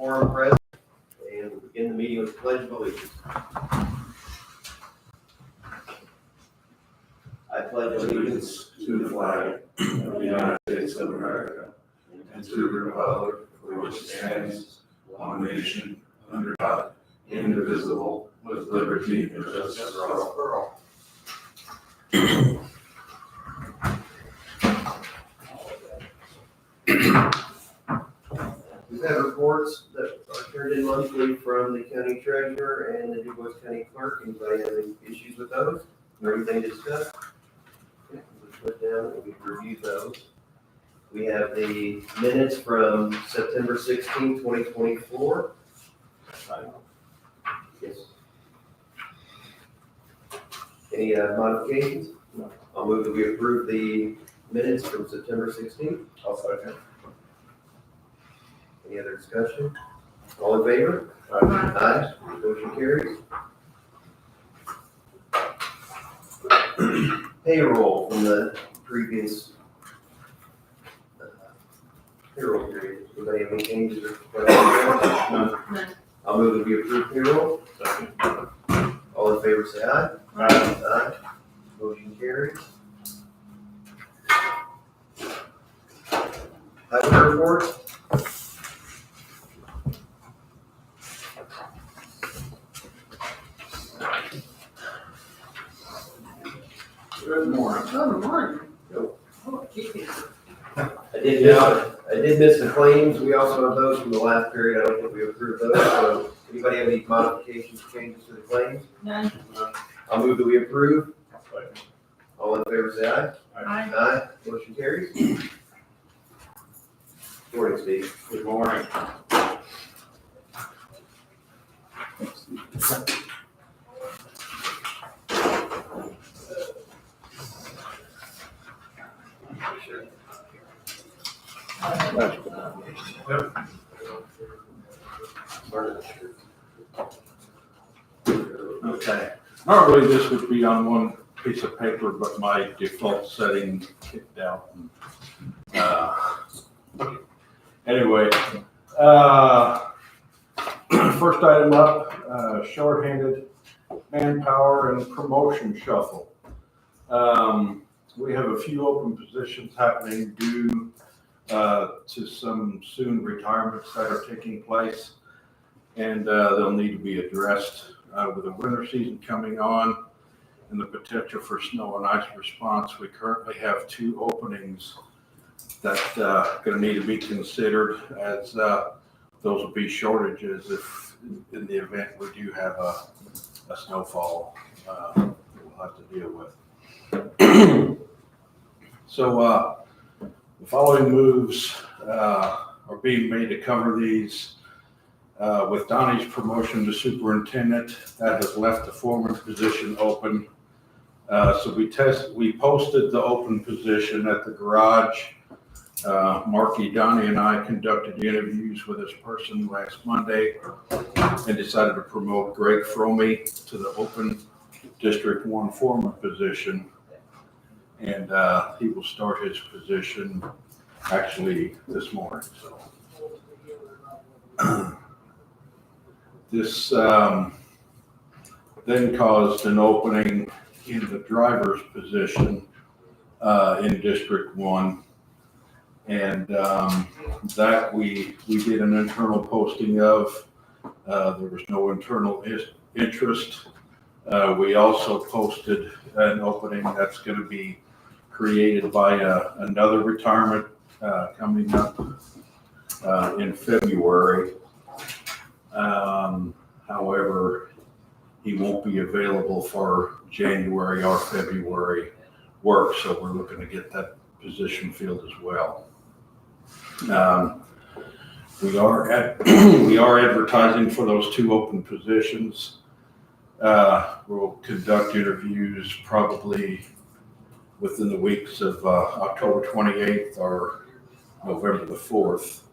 quorum present, and we'll begin the meeting with the pledge of allegiance. I pledge allegiance to the flag of the United States of America and to the republic for which it stands, one nation, under God, indivisible, with liberty and justice for all. We've had reports that are turned in monthly from the county treasurer and the DuBois County clerk. Anybody have any issues with those or anything to discuss? Okay, we'll put down and we can review those. We have the minutes from September 16, 2024. Yes. Any modifications? No. I'll move that we approve the minutes from September 16th. I'll second. Any other discussion? All in favor? Aye. Motion carries. Payroll from the previous payroll period. Anybody have any changes or questions? None. I'll move that we approve payroll. Second. All in favor, say aye. Aye. Motion carries. Highway report. Good morning. Good morning. Nope. Oh, gee. I did miss the claims. We also have those from the last period. I don't think we approved those. So anybody have any modifications, changes to the claims? None. I'll move that we approve. Second. All in favor, say aye. Aye. Aye. Motion carries. Morning, Steve. Good morning. Okay. Normally this would be on one piece of paper, but my default setting kicked out. Anyway, first item up, shorthanded manpower and promotion shuffle. We have a few open positions happening due to some soon retirements that are taking place, and they'll need to be addressed with the winter season coming on and the potential for snow and ice response. We currently have 2 openings that going to need to be considered, as those will be shortages if in the event we do have a snowfall we'll have to deal with. So the following moves are being made to cover these. With Donnie's promotion to superintendent, that has left the foreman position open. So we posted the open position at the garage. Marky, Donnie, and I conducted interviews with this person last Monday and decided to promote Greg Fromey to the open District 1 foreman position. And he will start his position actually this morning. So this then caused an opening in the driver's position in District 1. And that we did an internal posting of. There was no internal interest. We also posted an opening that's going to be created by another retirement coming up in February. However, he won't be available for January or February work, so we're looking to get that position filled as well. We are advertising for those 2 open positions. We'll conduct interviews probably within the weeks of October 28th or November the 4th,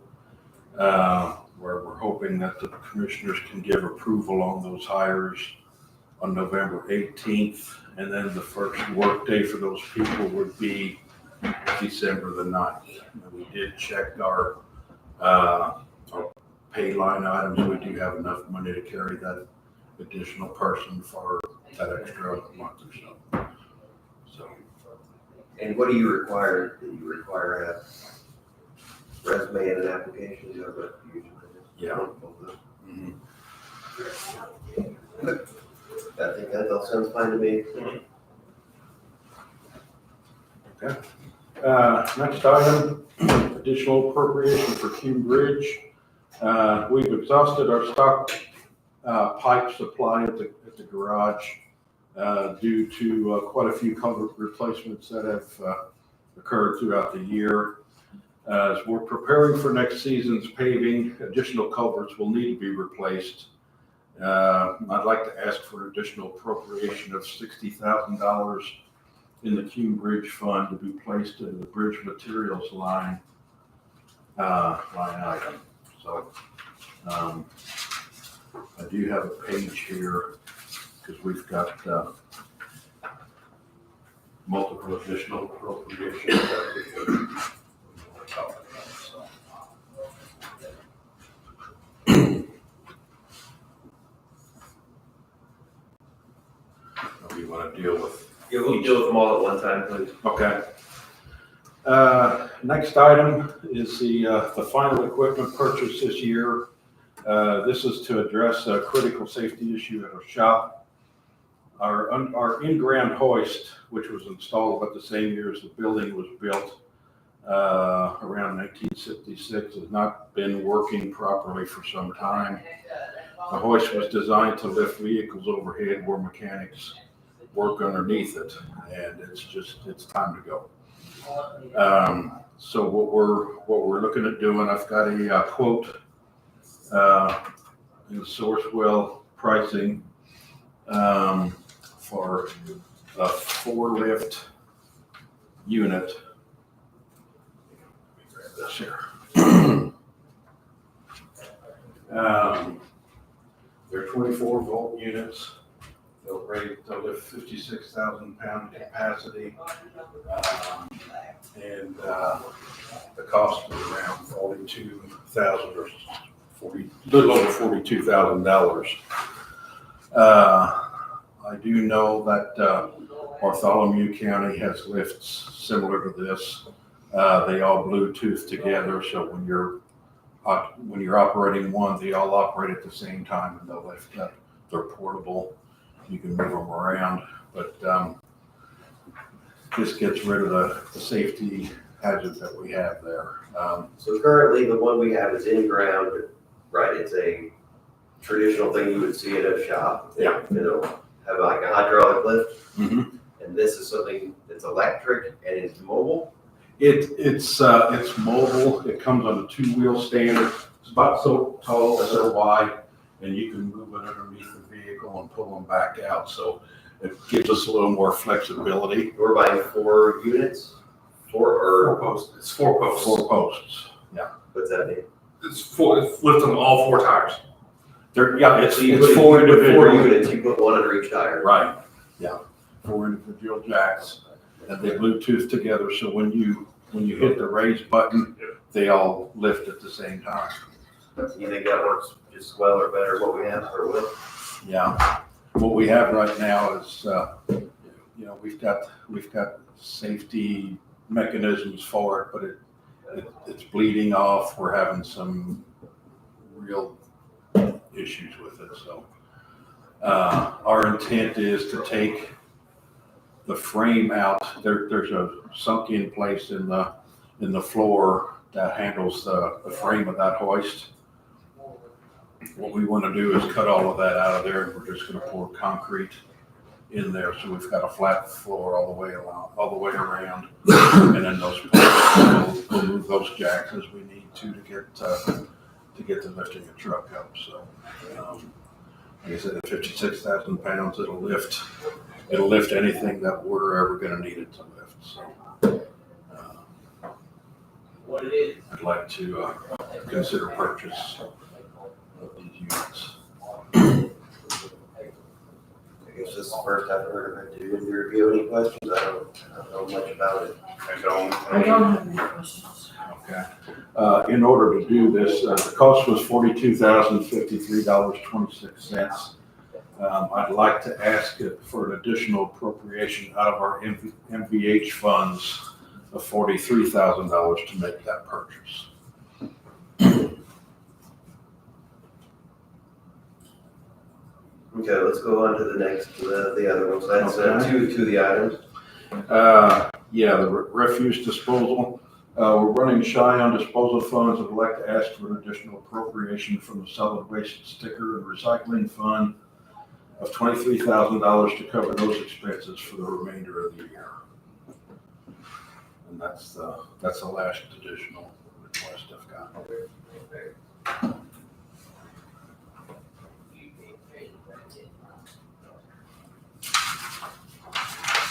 where we're hoping that the commissioners can give approval on those hires on November 18th, and then the first work day for those people would be December the 9th. And we did check our pay line items, we do have enough money to carry that additional person for that extra month or so. So, And what do you require? Do you require a resume and an application? Is that what you usually do? yeah. Mhm. Mhm. I think that all sounds fine to me. Next item, additional appropriation for Cume Bridge. We've exhausted our stock pipe supply at the garage due to quite a few culvert replacements that have occurred throughout the year. As we're preparing for next season's paving, additional culverts will need to be replaced. I'd like to ask for an additional appropriation of $60,000 in the Cume Bridge Fund to be placed in the bridge materials line item. So I do have a page here because we've got multiple additional appropriations that we could talk about. So. What do you want to deal with? Yeah, we'll deal with them all at one time, please. Okay. Next item is the final equipment purchase this year. This is to address a critical safety issue at our shop. Our in-ground hoist, which was installed about the same year as the building was built, around 1966, has not been working properly for some time. The hoist was designed to lift vehicles overhead where mechanics work underneath it, and it's time to go. So what we're looking at doing, I've got a quote in Sourcewell pricing for a 4-lift unit. Let me grab this here. They're 24-volt units. They'll lift 56,000 pound capacity, and the cost is around $42,000 or little over $42,000. I do know that Bartholomew County has lifts similar to this. They all Bluetooth together, so when you're operating one, they all operate at the same time, and they'll lift up. They're portable. You can move them around, but this gets rid of the safety hazards that we have there. So currently, the one we have is in ground, right? It's a traditional thing you would see at a shop. Yeah. It'll have like a hydraulic lift. Mm-hmm. And this is something that's electric and is mobile. It's mobile. It comes on a 2-wheel stand. It's about so tall, so wide, and you can move it underneath the vehicle and pull them back out. So it gives us a little more flexibility. We're buying 4 units. 4 posts. It's 4 posts. 4 posts. Yeah. What's that mean? It's lifting all 4 tires. It's So you put 4 individual 4 units, you put 1 under each tire. Right. Yeah. 4 individual jacks, and they Bluetooth together. So when you hit the raise button, they all lift at the same time. You think that works just as well or better what we have or what? Yeah. What we have right now is, we've got safety mechanisms for it, but it's bleeding off. We're having some real issues with it. So our intent is to take the frame out. There's a sunk-in place in the floor that handles the frame of that hoist. What we want to do is cut all of that out of there, and we're just going to pour concrete in there, so we've got a flat floor all the way around, and then we'll move those jacks as we need to get to lifting a truck up. So, like I said, at 56,000 pounds, it'll lift anything that we're ever going to need it to lift. So, I'd like to consider purchase of these units. I guess this is the first I've heard of it. Do you have any questions? I don't know much about it. I don't. I don't have any questions. Okay. In order to do this, the cost was $42,053.26. I'd like to ask it for an additional appropriation out of our MVH funds of $43,000 to make that purchase. Okay, let's go on to the next, the other ones. That's Okay. two of the items. Yeah, the refuse disposal. We're running shy on disposal funds. I'd like to ask for an additional appropriation from the solid waste sticker and recycling fund of $23,000 to cover those expenses for the remainder of the year. And that's the last additional request I've got.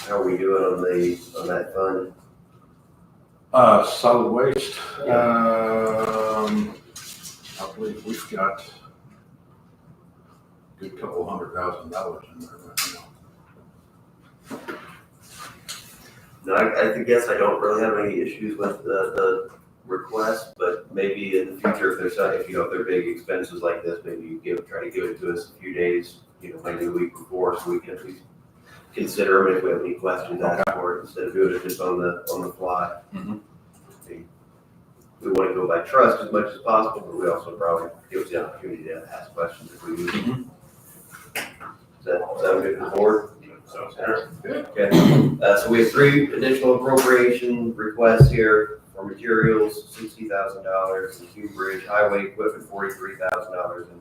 How are we doing on that fund? Solid waste, I believe we've got a good couple $100,000 in there right now. No, I guess I don't really have any issues with the request, but maybe in the future, if there's, if they're big expenses like this, maybe you try to give it to us a few days, maybe a week before, so we can at least consider them if we have any questions asked for it, instead of doing it just on the fly. Mhm. We want to go by trust as much as possible, but we also probably give us the opportunity to ask questions if we need to. Does that sound good to the board? Sounds good. Okay, so we have 3 additional appropriation requests here for materials, $60,000, and Hume Bridge highway equipment, $43,000, and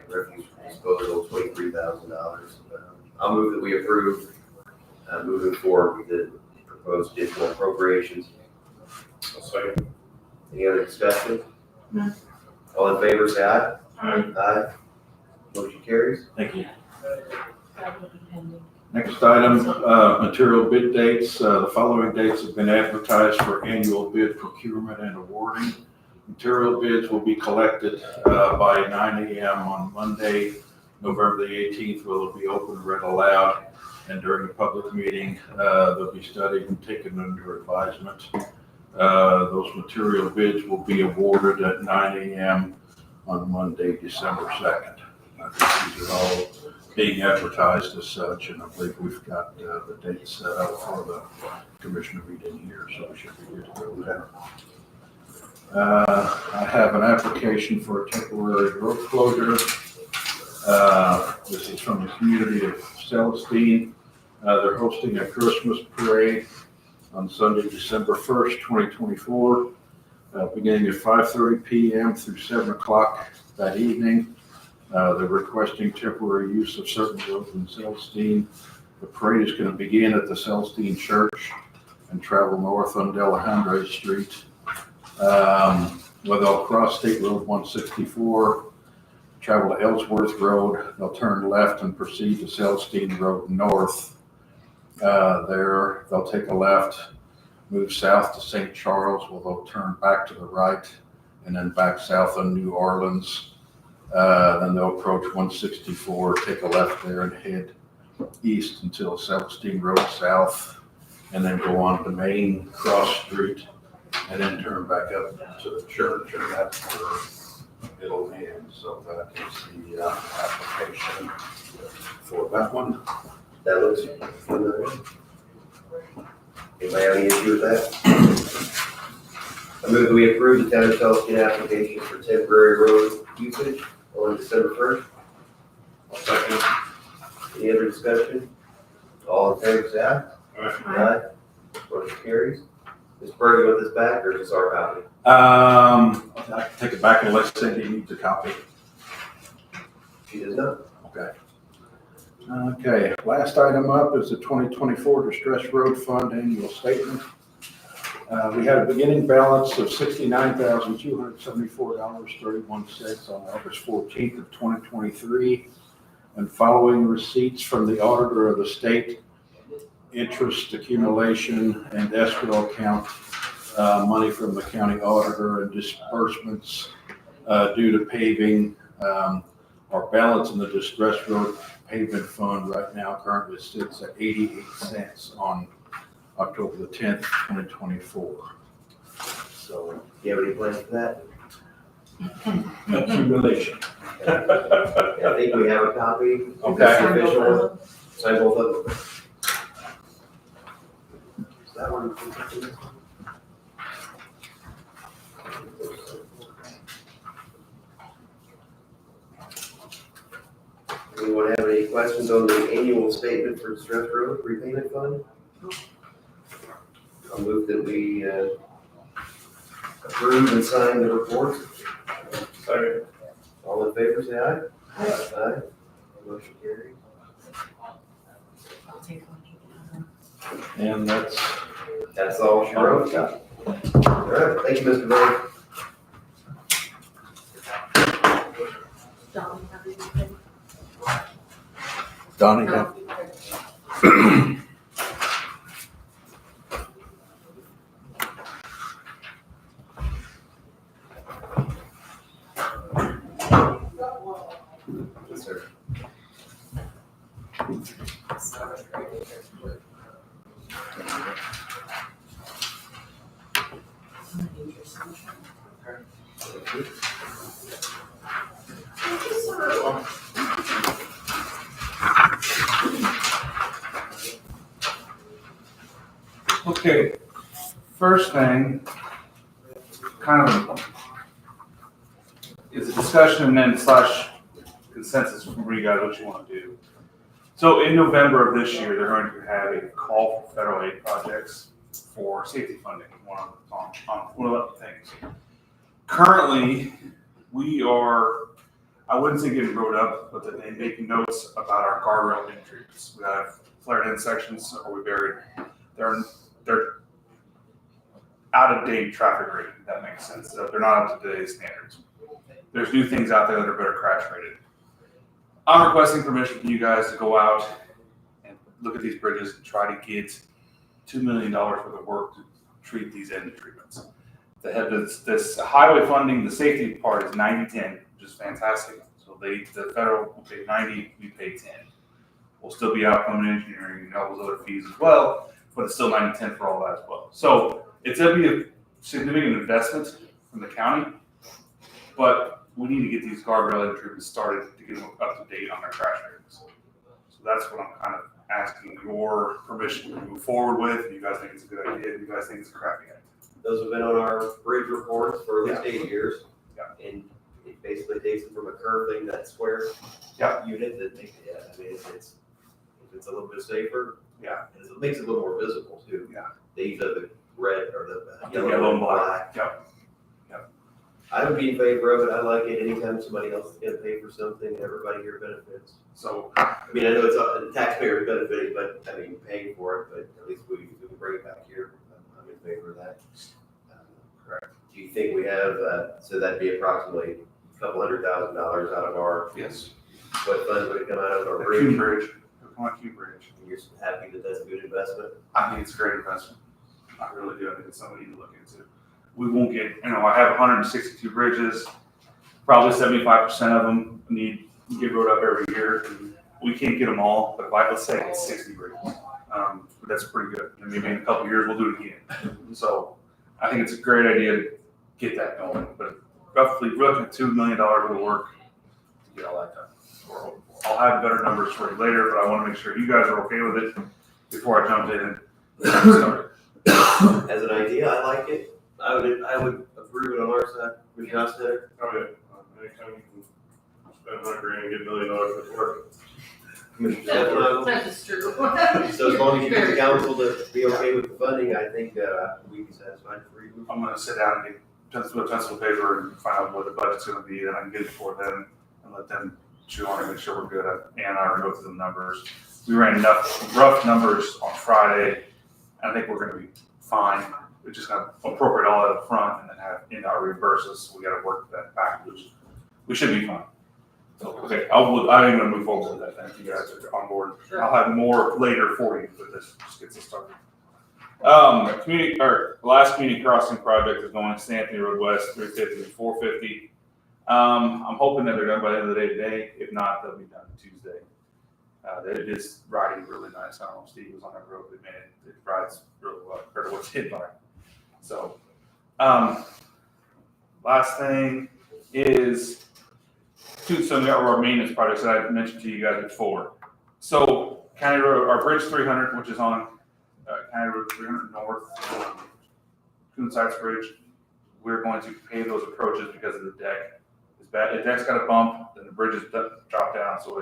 refuse disposal, $23,000. I'll move that we approve moving forward with the proposed additional appropriations. I'll second. Any other discussion? No. All in favor, say aye. Aye. Aye. Motion carries. Thank you. That will be pending. Next item, material bid dates. The following dates have been advertised for annual bid procurement and awarding. Material bids will be collected by 9 a.m. on Monday, November the 18th, where they'll be open and read aloud. And during the public meeting, they'll be studied and taken under advisement. Those material bids will be awarded at 9 a.m. on Monday, December 2nd. These are all being advertised as such, and I believe we've got the dates set up for the commissioner meeting here, so we should be good to go there. I have an application for a temporary road closure. This is from the community of Celestine. They're hosting a Christmas parade on Sunday, December 1st, 2024, beginning at 5:30 p.m. through 7 o'clock that evening. They're requesting temporary use of certain roads in Celestine. The parade is going to begin at the Celestine Church and travel north on Delahundre Street. Where they'll cross State Road 164, travel to Ellsworth Road. They'll turn left and proceed to Celestine Road north. There, they'll take a left, move south to St. Charles, where they'll turn back to the right, and then back south on New Orleans. Then they'll approach 164, take a left there and head east until Celestine Road south, and then go on to Main Cross Street, and then turn back up to the church, and that's where it'll end. So that is the application for that one. That looks familiar. Anybody have any issue with that? I move that we approve the town of Celestine application for temporary road usage on December 1st. I'll second. Any other discussion? All in favor, say aye. Aye. Motion carries. Ms. Berg, you want this back, or is this our copy? I can take it back unless Cindy needs a copy. She does not. Okay. Okay, last item up is the 2024 Distress Road Fund Annual Statement. We had a beginning balance of $69,274.31 on August 14th of 2023. And following receipts from the auditor of the state, interest accumulation and escrow account, money from the county auditor and disbursements due to paving, our balance in the Distress Road Pavement Fund right now currently sits at 88 cents on October the 10th, 2024. So, do you have any plans for that? Accumulation. I think we have a copy. Is this Okay. the official one? Sign both of them. Is that one? Anyone have any questions on the annual statement for Stress Road repayment fund? I'll move that we approve and sign the report. Second. All in favor, say aye. Aye. Motion carries. I'll take one. And That's all she wrote. got. All right, thank you, Mr. Mayor. Don, have anything? Donnie, No. Yes, sir. Okay, first thing, kind of is a discussion and then slash consensus from you guys what you want to do. So in November of this year, they're going to have a call for federal aid projects for safety funding, on one of the things. Currently, we are, I wouldn't say getting wrote up, but that they make notes about our guardrail entries. We have flared in sections, or we buried. They're out of date traffic rating, if that makes sense. So they're not up to today's standards. There's new things out there that are better crash rated. I'm requesting permission from you guys to go out and look at these bridges and try to get $2 million worth of work to treat these end treatments. They have this highway funding, the safety part is 90-10, which is fantastic. So the federal will pay 90, we pay 10. We'll still be out from engineering and all those other fees as well, but it's still 90-10 for all that as well. So it's going to be a significant investment from the county, but we need to get these guardrail treatments started to get them up to date on their crash ratings. So that's what I'm kind of asking your permission to move forward with. If you guys think it's a good idea, if you guys think it's a crappy idea. Those have been on our bridge reports for at least 8 years. Yeah. And it basically takes it from a curve thing, that square Yeah. unit that makes, I mean, it's a little bit safer. Yeah. And it makes it a little more visible too. Yeah. They use the red or the Yellow and black. Yep. I would be in favor of it. I like it. Anytime somebody else is gonna pay for something, everybody here benefits. So I mean, I know it's a taxpayer benefiting, but I mean, paying for it, but at least we bring it back here. I'm in favor of that. Correct. Do you think we have, so that'd be approximately a couple $100,000 out of our, yes, what fund would it come out of our the bridge? Cume Bridge. Come on, Cume Bridge. And you're happy that that's a good investment? I think it's a great investment. I really do. I think it's something we need to look into. We won't get, I have 162 bridges. Probably 75% of them get wrote up every year. We can't get them all, but let's say it's 60 bridges. That's pretty good. And maybe in a couple of years, we'll do it again. So I think it's a great idea to get that going, but roughly we're looking at $2 million worth of work to get all that done. I'll have better numbers for you later, but I want to make sure you guys are okay with it before I jump in and start. As an idea, I like it. I would approve it on our side. Would you not say? Oh, yeah. Anytime you can spend $100,000 and get $1 million worth of work. Commissioner Stefano? That is true. So as long as you get the council to be okay with the funding, I think, we'd be satisfied for you. I'm gonna sit down and get pencil paper and find out what the budget's gonna be, then I can get it for them and let them chew on it, make sure we're good. And I already go through the numbers. We ran enough rough numbers on Friday. I think we're gonna be fine. We're just gonna appropriate all that up front and then have NDOT reimburse us. So we gotta work that backwards. We should be fine. So, okay, I'm gonna move forward with that then, if you guys are on board. I'll have more later for you, but this just gets us started. Last community crossing project is going to Anthony Road West, 350 and 450. I'm hoping that they're done by the end of the day today. If not, they'll be done Tuesday. It is riding really nice. I don't know if Steve was on that road, but man, it rides really well compared to what's hit by. So, Last thing is some of our maintenance projects that I've mentioned to you guys before. So County Road, our Bridge 300, which is on County Road 300 North, Coonsides Bridge, we're going to pave those approaches because of the deck. It's bad. The deck's got a bump, and the bridge is dropped down, so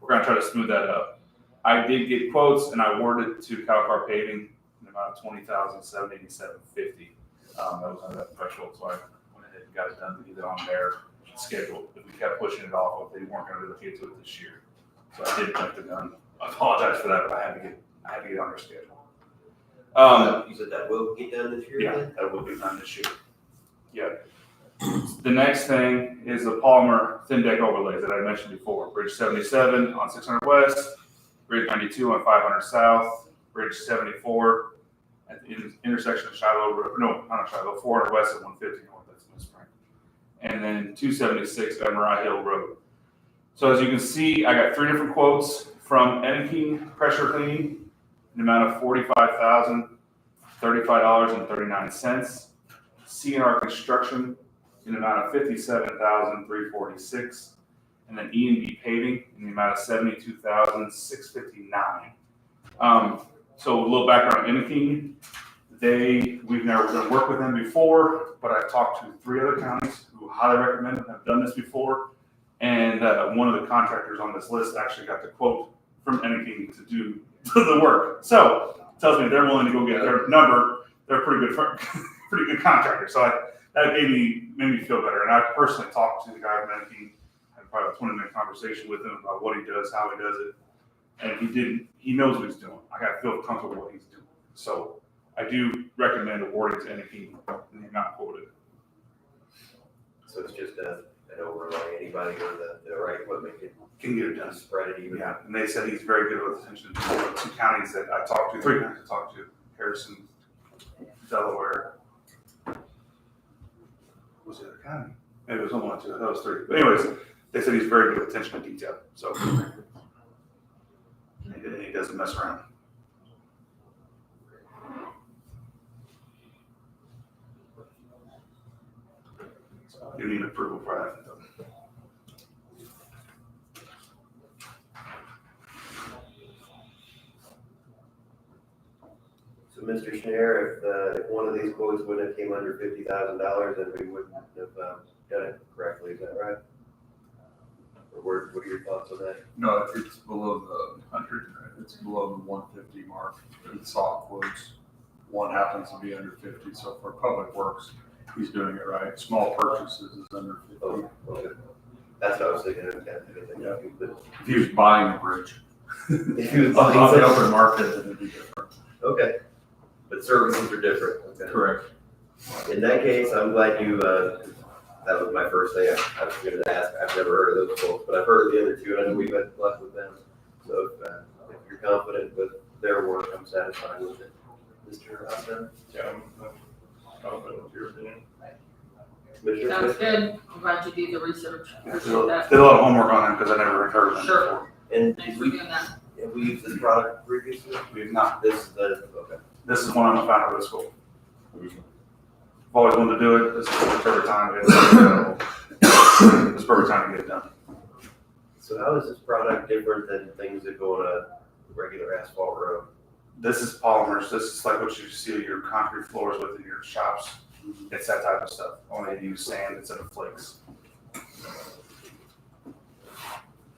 we're going to try to smooth that up. I did get quotes, and I awarded it to CalCar Paving in about $20,787.50. That was on that threshold, so I went ahead and got it done to get it on their schedule. If we kept pushing it off, they weren't going to be able to get to it this year. So I did jump the gun. I apologize for that, but I had to get on their schedule. You said that will get done this year? Yeah, then? that will be done this year. Yeah. The next thing is the polymer thin deck overlays that I mentioned before. Bridge 77 on 600 West, Bridge 92 on 500 South, Bridge 74 at the intersection of Shiloh Road, no, not Shiloh, 400 West at 150 North, that's Miss Spring. And then 276 at Mariah Hill Road. So as you can see, I got 3 different quotes from Enking Pressure Cleaning in the amount of $45,035.39. CNR Construction in the amount of $57,346, and then E&B Paving in the amount of $72,659. So a little background on Enking. We've never done work with them before, but I've talked to 3 other counties who highly recommend them, have done this before, and one of the contractors on this list actually got the quote from Enking to do the work. So it tells me they're willing to go get their number. They're pretty good contractor. So that made me feel better. And I personally talked to the guy from Enking, had probably a 20-minute conversation with him about what he does, how he does it. And he knows what he's doing. I got to feel comfortable with what he's doing. So I do recommend awarding to Enking in the amount quoted. So it's just an overlay, anybody with the right equipment Can get it done. spread it even. Yeah, and they said he's very good with attention to the 2 counties that I talked to, 3 counties I talked to, Harrison, Delaware. What was the other county? Maybe it was only 2, that was 3. But anyways, they said he's very good with attention to detail, so. And he doesn't mess around. So you need approval for that. So Mr. Schneier, if one of these quotes wouldn't have came under $50,000, then we wouldn't have done it correctly, is that right? Or what are your thoughts on that? No, it's below the 100, it's below the 150 mark. It's soft quotes. One happens to be under 50, so for public works, he's doing it right. Small purchases is under 50. Oh, okay. That's what I was thinking of. Yeah. But If he was buying a bridge if he was on buying the something- open market, then it'd be different. Okay, but services are different, okay. Correct. In that case, I'm glad you, that was my first thing I was gonna ask. I've never heard of those folks, but I've heard of the other 2, and I know we've had luck with them. So if you're confident with their work, I'm satisfied with it. Mr. Austin? Yeah, I'm confident with your opinion. Commissioner Sounds Smith? good. I'm glad you do the research. Did Appreciate that. a lot of homework on him because I never heard of him Sure. before. And Thanks for we, doing that. have we used this product previously? We have not. This is the, okay. This is one I'm a fan of this school. I've always wanted to do it. This is the perfect time to get it done. It's the perfect time to get it done. So how is this product different than things that go on a regular asphalt road? This is polymers. This is like what you see your concrete floors with in your shops. It's that type of stuff. Only you use sand instead of flakes.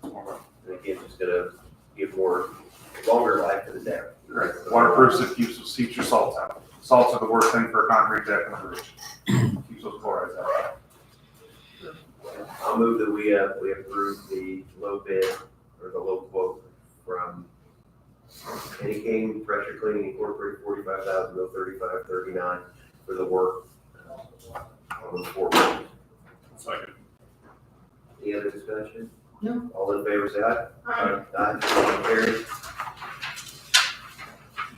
And again, just gonna give longer life to the deck. Right. Waterproofs, it keeps your salts out. Salts are the worst thing for a concrete deck and a bridge. Keeps those chlorides out. I'll move that we approve the low bid or the low quote from Enking Pressure Cleaning Incorporated, $45,035.39 for the work on the 4 bridges. Second. Any other discussion? No. All in favor, say aye. Aye. Aye. Motion carries.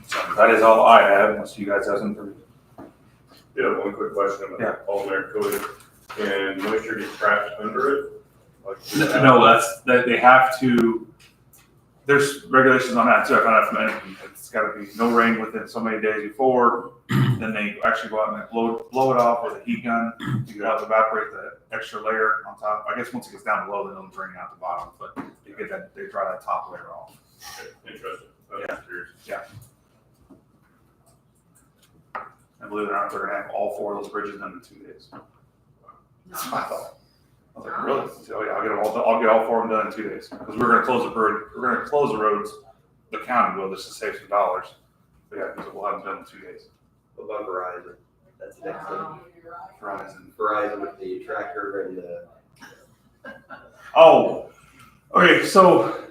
So that is all I have, unless you guys have something. Yeah, one quick question about polymer coating. And moisture gets trapped under it? Like, No, they have to, there's regulations on that too. I found out from Energy. It's gotta be no rain within so many days before. Then they actually go out and they blow it off with a heat gun. You can help evaporate the extra layer on top. I guess once it gets down below, then it'll drain out the bottom, but they dry that top layer off. Okay, interesting. I'm curious. And believe it or not, they're gonna have all 4 of those bridges done in 2 days. That's what I thought. I was like, really? So yeah, I'll get all 4 of them done in 2 days. Because we're gonna close the roads, the county will, just to save some dollars. But yeah, because we'll have them done in 2 days. What about Verizon? That's the next thing. Verizon. Verizon with the tractor and the, Oh, okay, so,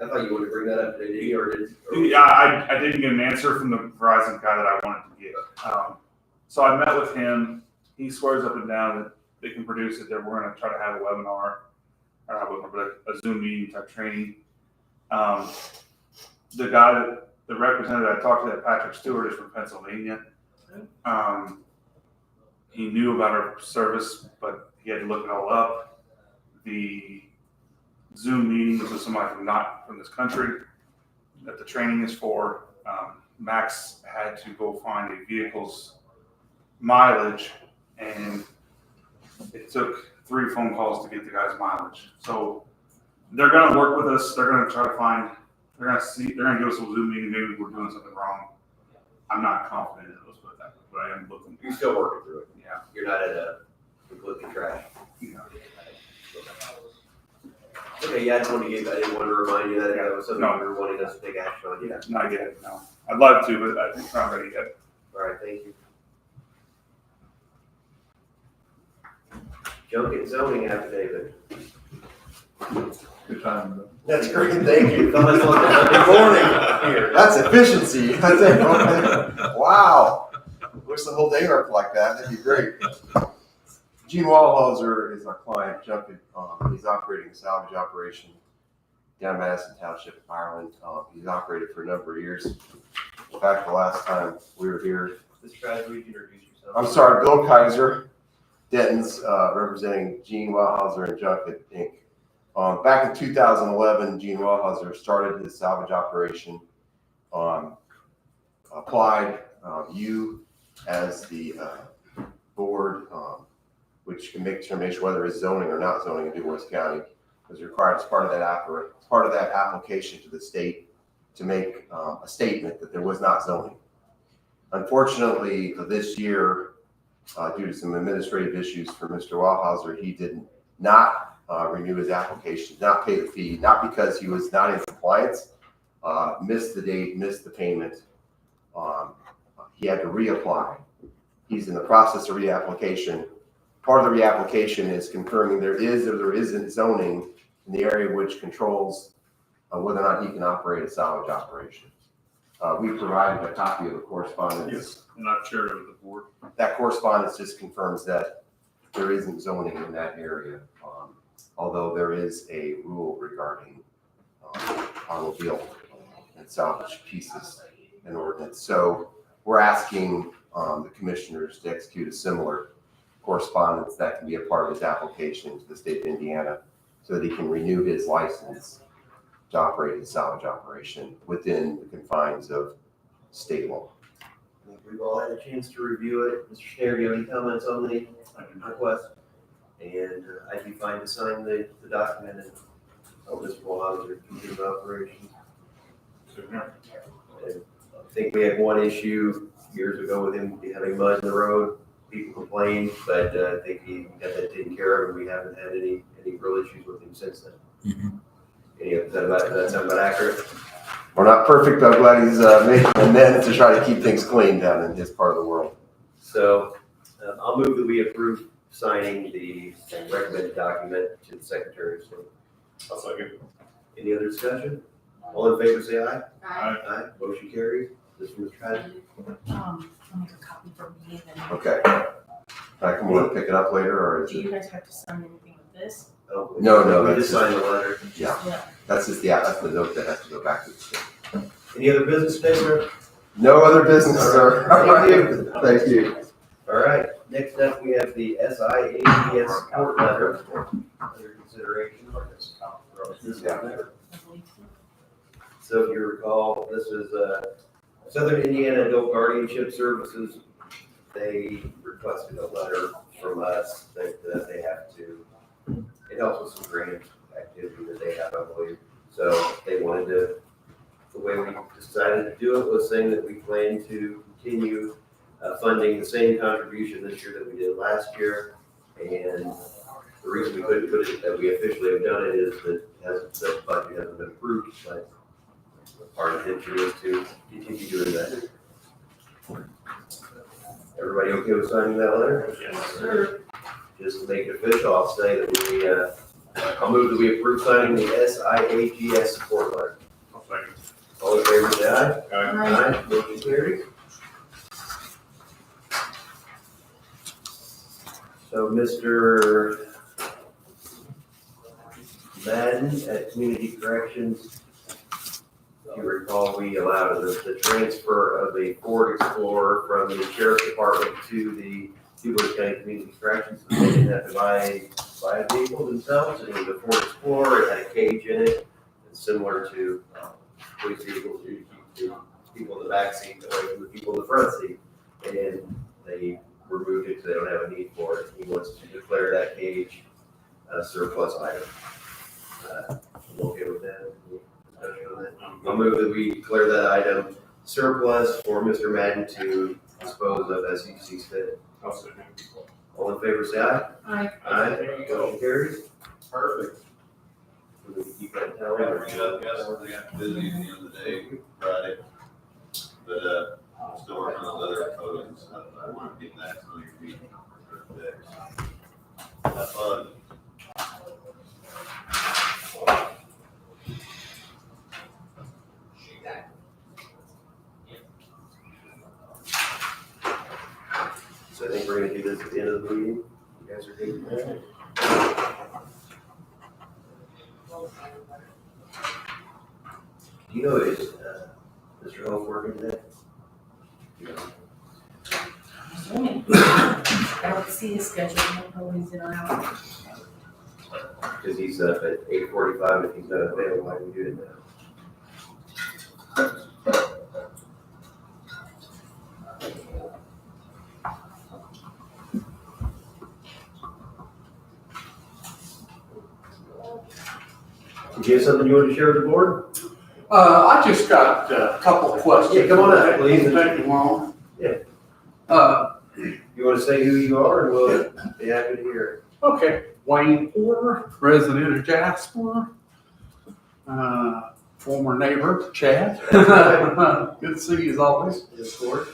I thought you wanted to bring that up today, or did? yeah, I didn't get an answer from the Verizon guy that I wanted to get. So I met with him. He swears up and down that they can produce it, that we're gonna try to have a webinar, or not a webinar, but a Zoom meeting type training. The representative I talked to, that Patrick Stewart, is from Pennsylvania. He knew about our service, but he had to look it all up. The Zoom meetings with somebody not from this country that the training is for. Max had to go find a vehicle's mileage, and it took 3 phone calls to get the guy's mileage. So they're going to work with us. They're going to try to find. They're going to give us a Zoom meeting. Maybe we're doing something wrong. I'm not confident in it. Let's put it that way, but I am looking. You're still working through it. Yeah. You're not at a completely trash. Yeah. Okay, yeah, I didn't want to remind you that it was something you were wanting us to take action on. Yeah. Not yet. No. I'd love to, but I think it's not ready yet. All right, thank you. Junk and zoning affidavit. Good time. That's great, thank you. Thought I saw the Good morning. here. That's efficiency. That's it. Wow. Wish the whole day worked like that. That'd be great. Gene Wallhauser is our client. He's operating a salvage operation down Madison Township, Ireland. He's operated for a number of years. In fact, the last time we were here, Mr. Travis, would you introduce yourself? I'm sorry, Bill Kaiser, Denton's representing Gene Wellhauser and Junket Inc. Back in 2011, Gene Wellhauser started his salvage operation. Applied you as the board, which can make determination whether it's zoning or not zoning in DuBois County, was required as part of that application to the state to make a statement that there was not zoning. Unfortunately, this year, due to some administrative issues for Mr. Wellhauser, he did not renew his application, not pay the fee, not because he was not in compliance, missed the date, missed the payment. He had to reapply. He's in the process of reapplication. Part of the reapplication is confirming there is or there isn't zoning in the area which controls whether or not he can operate a salvage operation. We provided a copy of the correspondence. Yes, and I've shared it with the board. That correspondence just confirms that there isn't zoning in that area, although there is a rule regarding automobile and salvage pieces in ordinance. So we're asking the commissioners to execute a similar correspondence that can be a part of his application to the state of Indiana so that he can renew his license to operate a salvage operation within the confines of state law. We've all had a chance to review it. Mr. Schneider, do you have any comments on the request? And I'd be fine to sign the document and help Mr. Wellhauser continue operations. And I think we had one issue years ago with him having mud in the road. People complained, but I think he got that taken care of, and we haven't had any real issues with him since then. Mhm. Does that sound about accurate? We're not perfect, but I'm glad he's making amends to try to keep things clean down in his part of the world. So I'll move that we approve signing the recommended document to the Secretary of State. I'll second. Any other discussion? All in favor, say aye. Aye. Aye. Motion carries. This from Mr. Patton. I'll make a copy for me and then. Okay. I can want to pick it up later, or is Do you it? guys have to sign anything with this? Oh, No, We that's just signed the letter. Yeah, Yeah. that's just that's the note that has to go back to the state. Any other business today, sir? No other business, sir. Thank you. Thank you. All right. Next up, we have the SIAPS support letter under consideration. Yeah. So if you recall, this is, Southern Indiana Adult Guardianship Services. They requested a letter from us that they have to, it helps with some grant activity that they have, I believe. So they wanted to, the way we decided to do it was saying that we plan to continue funding the same contribution this year that we did last year. And the reason we couldn't put it, that we officially have done it, is that the budget hasn't been approved, but our intention is to continue doing that. Everybody okay with signing that letter? Yes, sir. Just to make it official, I'll say that I'll move that we approve signing the SIAGS support letter. I'll second. All in favor, say aye. Aye. Aye. Motion carries. So Mr. Madden at Community Corrections, if you recall, we allowed the transfer of a Ford Explorer from the Sheriff's Department to the DuBois County Community Corrections. So they didn't have to buy a vehicle themselves. It was a Ford Explorer. It had a cage in it. It's similar to police vehicles. You keep the people in the back seat away from the people in the front seat. And they removed it because they don't have a need for it. He wants to declare that cage a surplus item. You okay with that? Any discussion on that? I'll move that we declare that item surplus for Mr. Madden to dispose of as he sees fit. I'll second. All in favor, say aye. Aye. Aye. There you go. Motion carries. Perfect. So we can keep that tally. I got busy at the end of the day, Friday, but, I'm still working on other photos and stuff, I want to get that to your meeting for today. Have fun. So I think we're gonna do this at the end of the meeting. You guys are good with that? Do you know, is, Mr. Hope working today? I don't see his schedule, he'll probably sit around. Because he's up at 8:45, if he's not available, I can do it now. Do you have something you want to share with the board? I just got a couple of questions. Yeah, come on up, please. Won't take you long. Yeah. You want to say who you are, and we'll be happy to hear Okay, Wayne Porter, resident of Jasper, former neighbor, Chad. Good to see you as always. it. Of course.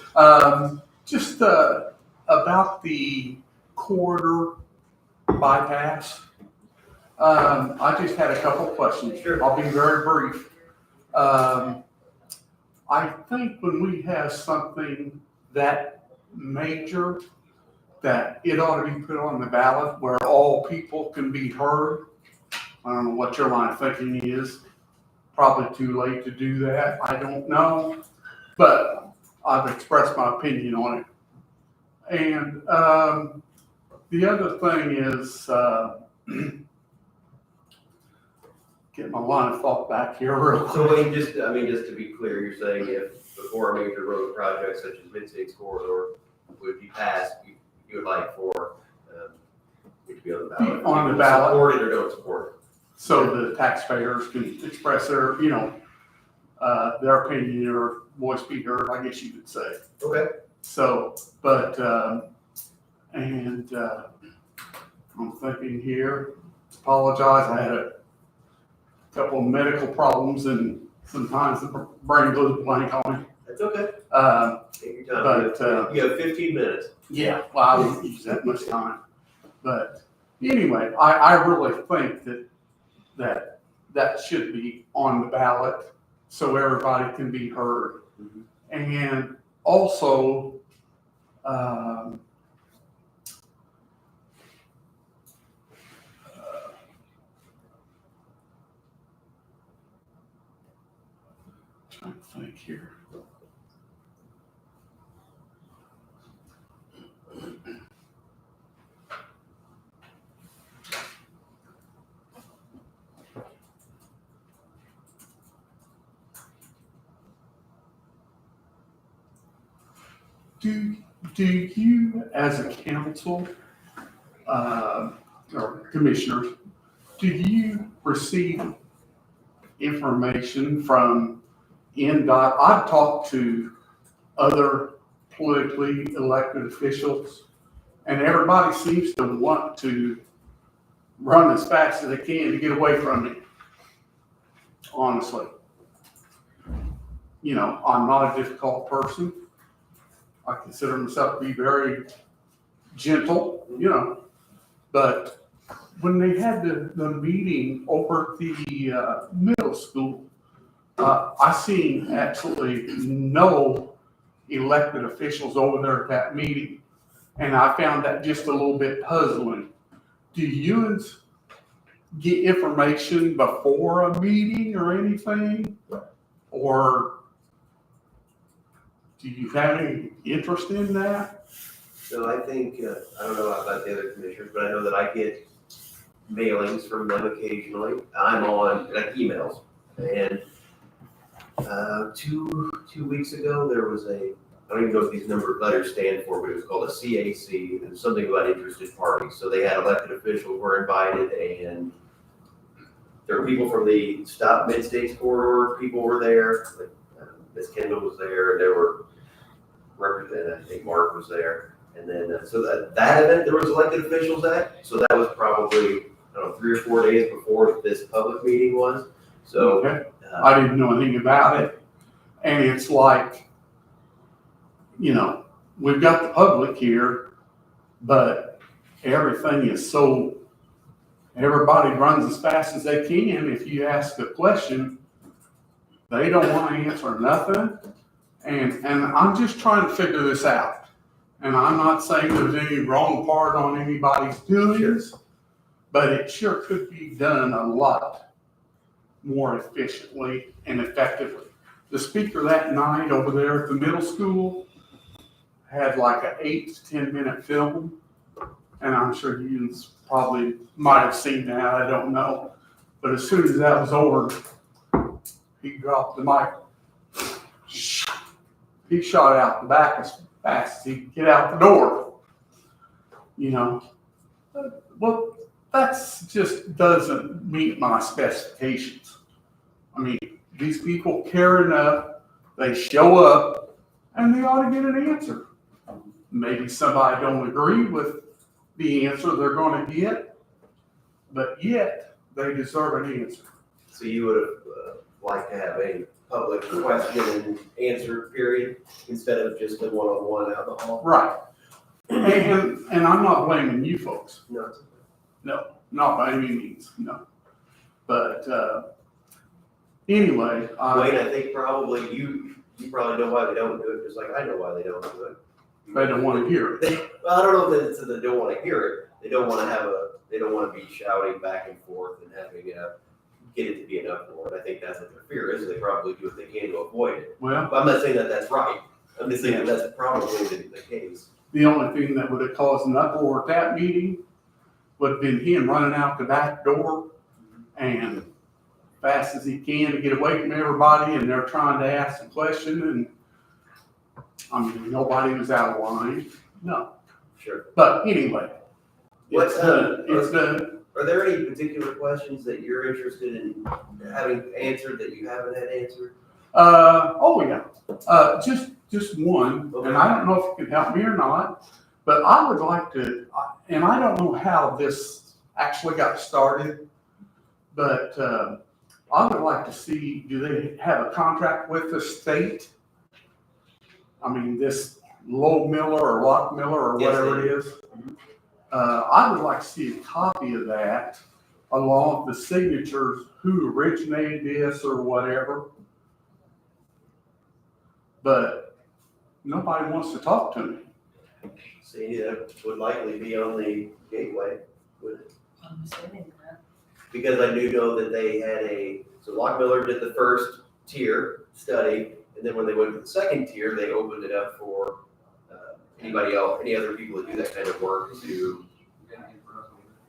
Just about the corridor bypass. I just had a couple of questions. Sure. I'll be very brief. I think when we have something that major, that it ought to be put on the ballot where all people can be heard. I don't know what your line of thinking is. Probably too late to do that. I don't know. But I've expressed my opinion on it. And the other thing is, get my line of thought back here real quick. So Wayne, just to be clear, you're saying if before a major road project such as Mid-States Corridor would be passed, you would like for it to be on the ballot? On the ballot. Support it or don't support it? So the taxpayers can express their, their opinion or voice be heard, I guess you could say. Okay. So, but, I'm thinking here, apologize, I had a couple of medical problems and sometimes the brain goes blank on me. That's okay. Take your time. But, You have 15 minutes. Yeah, well, I don't use that much time. But anyway, I really think that should be on the ballot so everybody can be heard. And also, trying to think here. Do you, as a council, or commissioners, do you receive information from NDOT? I've talked to other politically elected officials, and everybody seems to want to run as fast as they can to get away from it, honestly. You know, I'm not a difficult person. I consider myself to be very gentle, you know, but when they had the meeting over at the middle school, I seen absolutely no elected officials over there at that meeting. And I found that just a little bit puzzling. Do you get information before a meeting or anything? Or do you have any interest in that? So I think, I don't know about the other commissioners, but I know that I get mailings from them occasionally. I'm on, like, emails. And 2 weeks ago, there was I don't even know what these letters stand for, but it was called a CAC, and something about interested parties. So they had elected officials were invited, and there were people from the Stop Mid-States Corridor, people were there, like Ms. Kendall was there, there were representatives, I think Mark was there. And then, so that event, there was elected officials at, so that was probably, I don't know, 3 or 4 days before this public meeting was. So Okay. I didn't know anything about it. And it's like, you know, we've got the public here, but everything is so, everybody runs as fast as they can. If you ask a question, they don't want to answer nothing. And I'm just trying to figure this out. And I'm not saying there's any wrong part on anybody's doings, but it sure could be done a lot more efficiently and effectively. The speaker that night over there at the middle school had like an 8 to 10 minute film, and I'm sure you probably might have seen that, I don't know. But as soon as that was over, he dropped the mic. He shot out the back as fast as he could get out the door. You know, well, that's just doesn't meet my specifications. I mean, these people care enough, they show up, and they ought to get an answer. Maybe somebody don't agree with the answer they're going to get, but yet they deserve an answer. So you would have liked to have a public question and answer period instead of just a one-on-one out in the hall? Right. And I'm not blaming you folks. No. No, not by any means, no. But anyway, Wayne, I think probably you probably know why they don't do it, just like I know why they don't do it. they don't want to hear it. Well, I don't know if it's that they don't want to hear it. They don't want to be shouting back and forth and having get it to be enough for it. I think that's what their fear is. They probably do what they can to avoid it. Well, But I'm not saying that that's right. I'm just saying that that's probably the case. the only thing that would have caused an uproar at that meeting would have been him running out the back door and fast as he can to get away from everybody, and they're trying to ask a question, and I mean, nobody was out of line. No. Sure. But anyway, What's it's done. It's done. Are there any particular questions that you're interested in having answered that you haven't had answered? Oh yeah. Just one, and I don't know if you can help me or not, but I would like to, and I don't know how this actually got started, but I would like to see, do they have a contract with the state? I mean, this Low Miller or Lock Miller or Yes, whatever they it is. I would like to see a copy of that along with the signatures, who originated this or whatever. But nobody wants to talk to me. See, that would likely be on the gateway, would it? I'm assuming that. Because I do know that they had so Lock Miller did the first tier study, and then when they went to the second tier, they opened it up for anybody else, any other people that do that kind of work to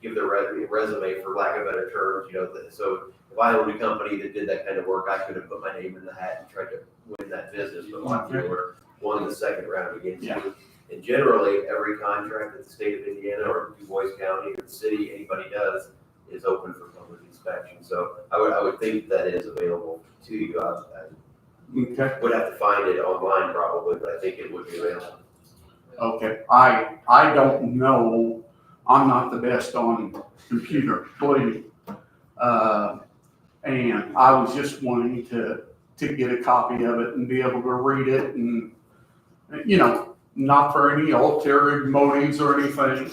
give their resume, for lack of better terms, you know. So if I owned a company that did that kind of work, I could have put my name in the hat and tried to win that business. But Lock Miller won the second round against Yeah. you. And generally, every contract that the state of Indiana or Du Bois County or the city, anybody does, is open for public inspection. So I would think that is available to you. Okay. I would have to find it online probably, but I think it would be available. Okay, I don't know, I'm not the best on computer, believe me. And I was just wanting to get a copy of it and be able to read it and, you know, not for any ulterior motives or anything.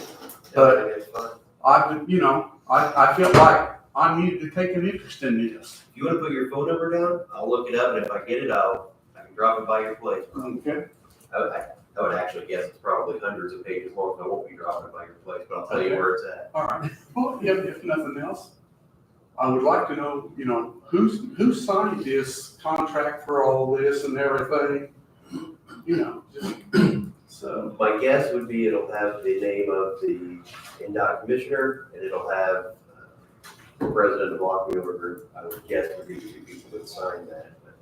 But I think it's fine. I feel like I need to take an interest in this. If you want to put your phone number down, I'll look it up, and if I get it, I can drop it by your place. Okay. I would actually guess it's probably hundreds of pages long, so I won't be dropping it by your place, but I'll tell you Okay. where it's at. All right, well, if nothing else, I would like to know, who signed this contract for all this and everything? So, My guess would be it'll have the name of the NDOT commissioner, and it'll have the president of Lock Wheeler Group. I would guess would be the two people that signed that. But,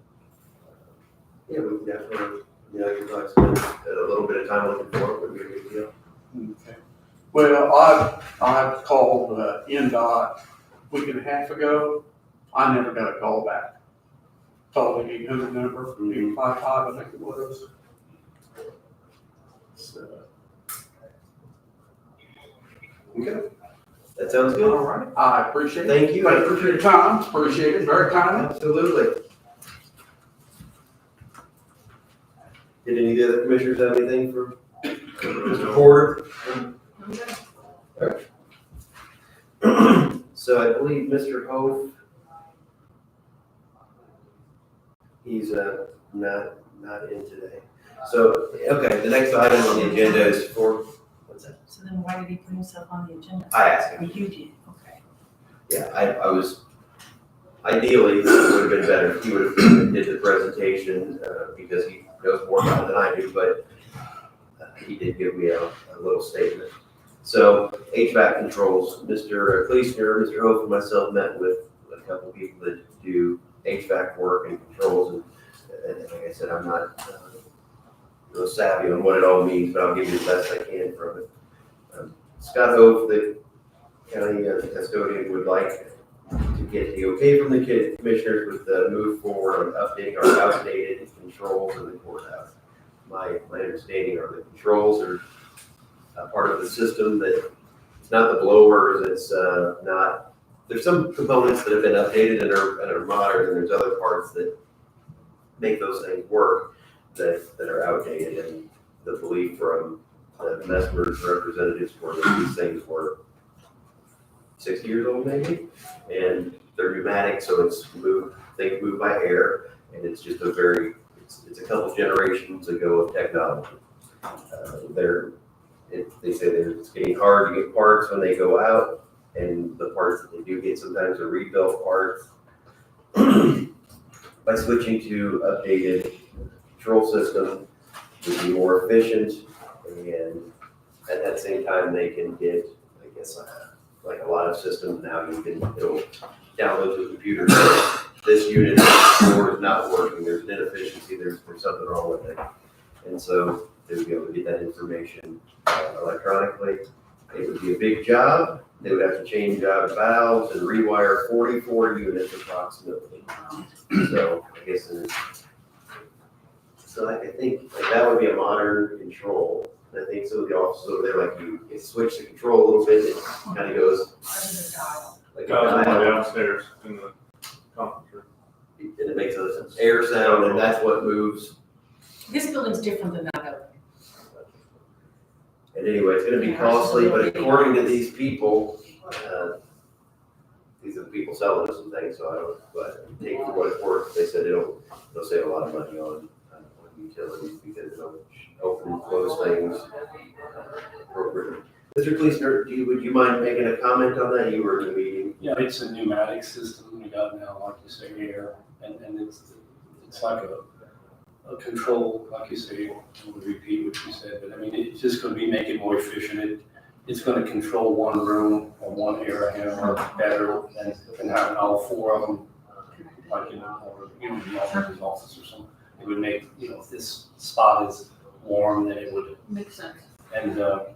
yeah, we definitely, you'd like to spend a little bit of time looking for it, would be a big deal. okay. Well, I've called NDOT a week and a half ago. I never got a call back. Called the 800 number, 855, I think it was. So, Okay, that sounds good. all right, I appreciate it. Thank you. Thank you for your time, appreciate it, very kind. Absolutely. Did any of the other commissioners have anything for Mr. Porter? So I believe Mr. Hope, he's not in today. So, okay, the next item on the agenda is for, what's that? So then why did he put himself on the agenda? I asked Or him. you did, okay. Yeah, I was, ideally, it would have been better if he would have did the presentation, because he knows more about it than I do, but he did give me a little statement. So HVAC controls, Mr. Kleesner, Mr. Hope, and myself met with a couple of people that do HVAC work and controls, and like I said, I'm not real savvy on what it all means, but I'll give you the best I can from it. Scott Hope, the county custodian, would like to get the okay from the commissioners with the move forward on updating our outdated controls in the courthouse. My understanding are the controls are part of the system that it's not the blowers, it's not, there's some components that have been updated and are modern, and there's other parts that make those things work that are outdated. And the belief from the Messmer's representatives were that these things were 60 years old maybe, and they're pneumatic, so they move by air, and it's just it's a couple generations ago of technology. They say that it's getting hard to get parts when they go out, and the parts that they do get sometimes are rebuilt parts. By switching to updated control system, to be more efficient, and at that same time they can get, I guess, like a lot of systems now, it'll download to the computer. This unit board is not working, there's an inefficiency, there's something wrong with it. And so they would be able to get that information electronically. It would be a big job. They would have to change out valves and rewire 44 units approximately. So I guess, I think that would be a modern control. I think some of the offices over there, like you switch the control a little bit, it kind of goes like a dial. Downstairs in the conference room. And it makes an air sound, and that's what moves. This building's different than that building. And anyway, it's gonna be costly, but according to these people, these are the people selling us some things, so I don't, but take for what it's worth. They said it'll save a lot of money on utilities because it'll open and close things appropriately. Mr. Kleesner, would you mind making a comment on that? You were in the meeting. Yeah, it's a pneumatic system we got now, like you say, air, and it's like a control, like you say, I would repeat what you said, but I mean, it's just gonna make it more efficient. It's gonna control one room or one area better than having all four of them, like in the officer's office or something. would make, you know, if this spot is warm, then it would, Makes sense. and, but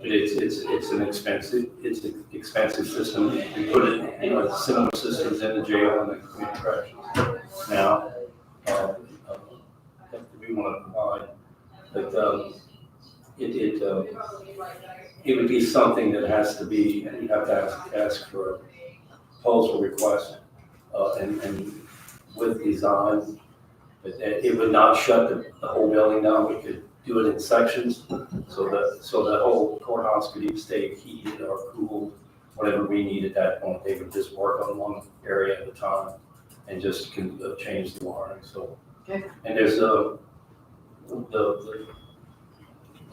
it's an expensive system. We put it, you know, similar systems in the jail and the community corrections. Now, that we want to provide, but, it would be something that has to be, and you have to ask for a proposal request, and with design, but it would not shut the whole building down. We could do it in sections, so the whole courthouse could either stay heated or cooled, whatever we need at that point. They would just work on one area at a time and just change the wiring, so. Okay. And there's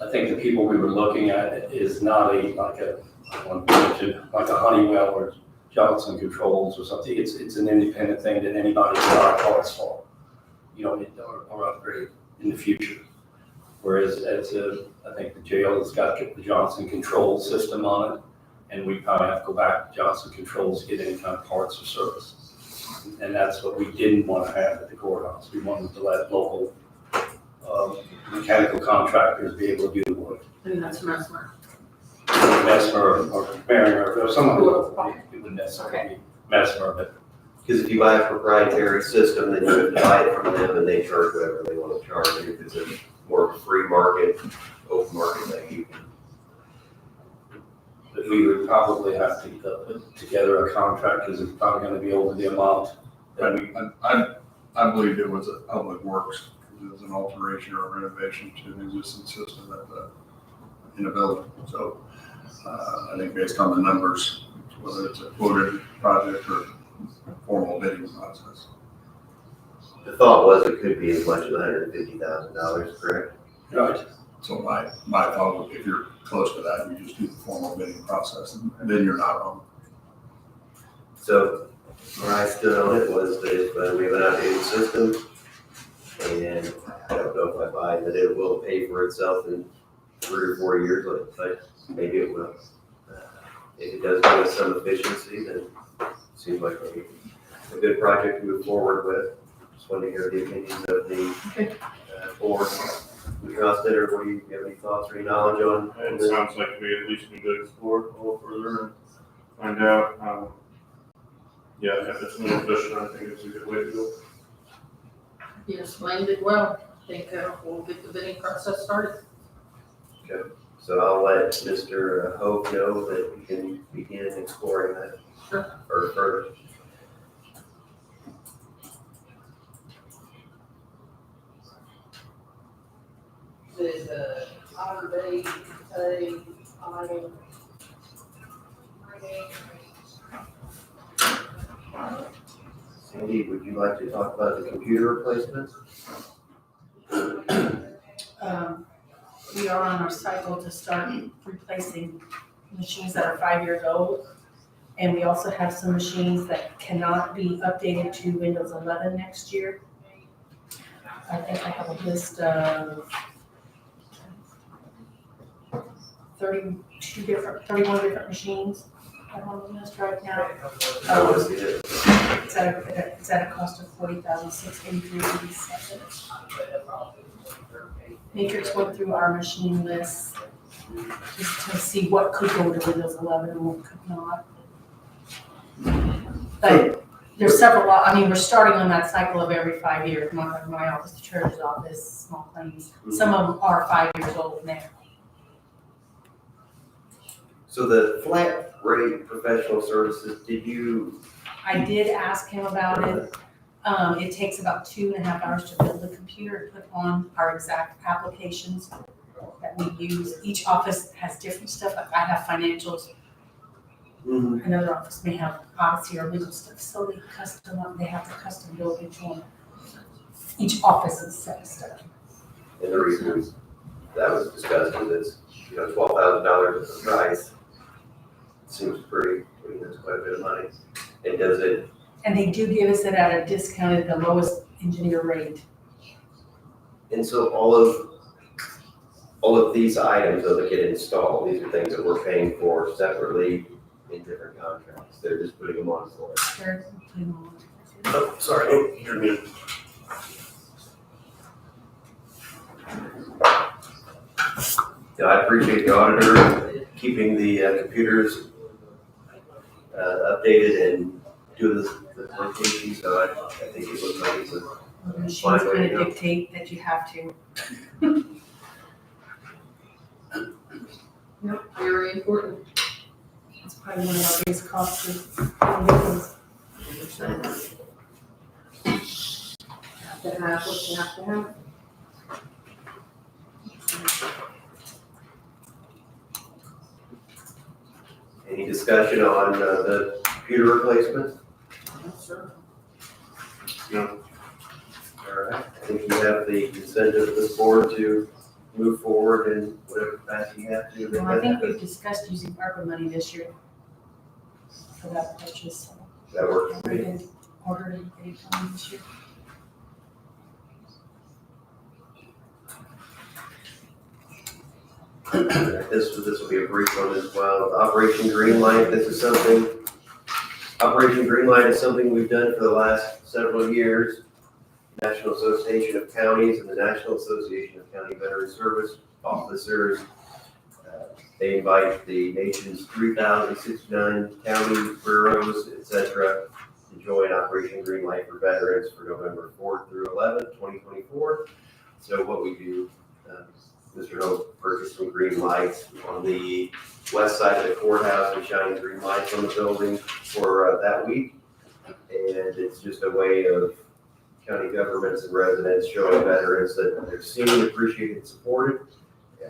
I think the people we were looking at is not like a Honeywell or Johnson Controls or something. It's an independent thing that anybody can buy parts for, you know, or upgrade in the future. Whereas I think the jail has got the Johnson Controls system on it, and we probably have to go back to Johnson Controls to get any kind of parts or service. And that's what we didn't want to have at the courthouse. We wanted to let local mechanical contractors be able to do the work. And that's Mesmer. Mesmer or Behringer, or someone who wouldn't necessarily be Mesmer, but Because if you buy a proprietary system, then you would buy it from them and they charge whatever they want to charge. And if it's a more free market, open market, that you can. But we would probably have to put together a contract, because it's probably gonna be over the amount that we, I believed it was a public works, because it was an alteration or a renovation to an existing system in a building. So, I think based on the numbers, whether it's a quoted project or formal bidding process. The thought was it could be as much as $150,000, correct? right, So my thought was, if you're close to that, you just do the formal bidding process, and then you're not wrong. So where I stood on it was that if we have an outdated system, and I don't know if I buy that it will pay for itself in 3 or 4 years, but maybe it will. If it does give us some efficiency, then it seems like a good project to move forward with. Just wanted to hear the opinions of the board. Mr. Ostetter, what do you have any thoughts or any knowledge on? It sounds like we at least need to explore it a little further and find out, yeah, if it's more efficient, I think it's a good way to go. You explained it well. I think we'll get the bidding process started. Okay, so I'll let Mr. Hope know that we can begin exploring that. Sure. Or further. There's a Otter Bay, Tay, item. Sandy, would you like to talk about the computer replacements? We are on our cycle to start replacing machines that are 5 years old. And we also have some machines that cannot be updated to Windows 11 next year. I think I have a list of 31 different machines I'm on the list right now. I want to see it. It's at a cost of $40,683.87. Matrix went through our machine list just to see what could go to Windows 11 and what could not. But there's several, I mean, we're starting on that cycle of every 5 years, my office, the treasurer's office, small claims. Some of them are 5 years old now. So the flat rate professional services, I did ask him about it. It takes about 2.5 hours to build a computer and put on our exact applications that we use. Each office has different stuff. Like I have financials. Another office may have Odyssey or legal stuff. So they have to custom build each one. Each office is set stuff. and the reason that was discussed is it's, $12,000 is the price. Seems pretty, that's quite a bit of money. And does it, And they do give us it at a discounted, the lowest engineer rate. and so all of these items that get installed, these are things that we're paying for separately in different contracts. They're just putting them on for us. They're including all of it. Oh, sorry, you're good. Yeah, I appreciate the auditor keeping the computers updated and doing the quotation, so I think it looks like it's a The machines Fine way to kind go. of dictate that you have to. Yep, very important. It's probably one of our biggest costs of doing business. Have to have what you have to have. Any discussion on the computer replacement? No. All right, I think you have the consent of this board to move forward in whatever capacity you have to. Well, I think we've discussed using ARPA money this year for that purchase. So That works for we me. can order it anytime this year. This will be a brief one as well. Operation Greenlight, this is something, Operation Greenlight is something we've done for the last several years. National Association of Counties and the National Association of County Veteran Service Officers. They invite the nation's 3,069 county boroughs, et cetera, to join Operation Greenlight for Veterans for November 4th through 11th, 2024. So what we do, Mr. Hill purchased some green lights on the west side of the courthouse and shining green lights on the building for that week. And it's just a way of county governments and residents showing veterans that they're seen, appreciated, and supported. Yeah.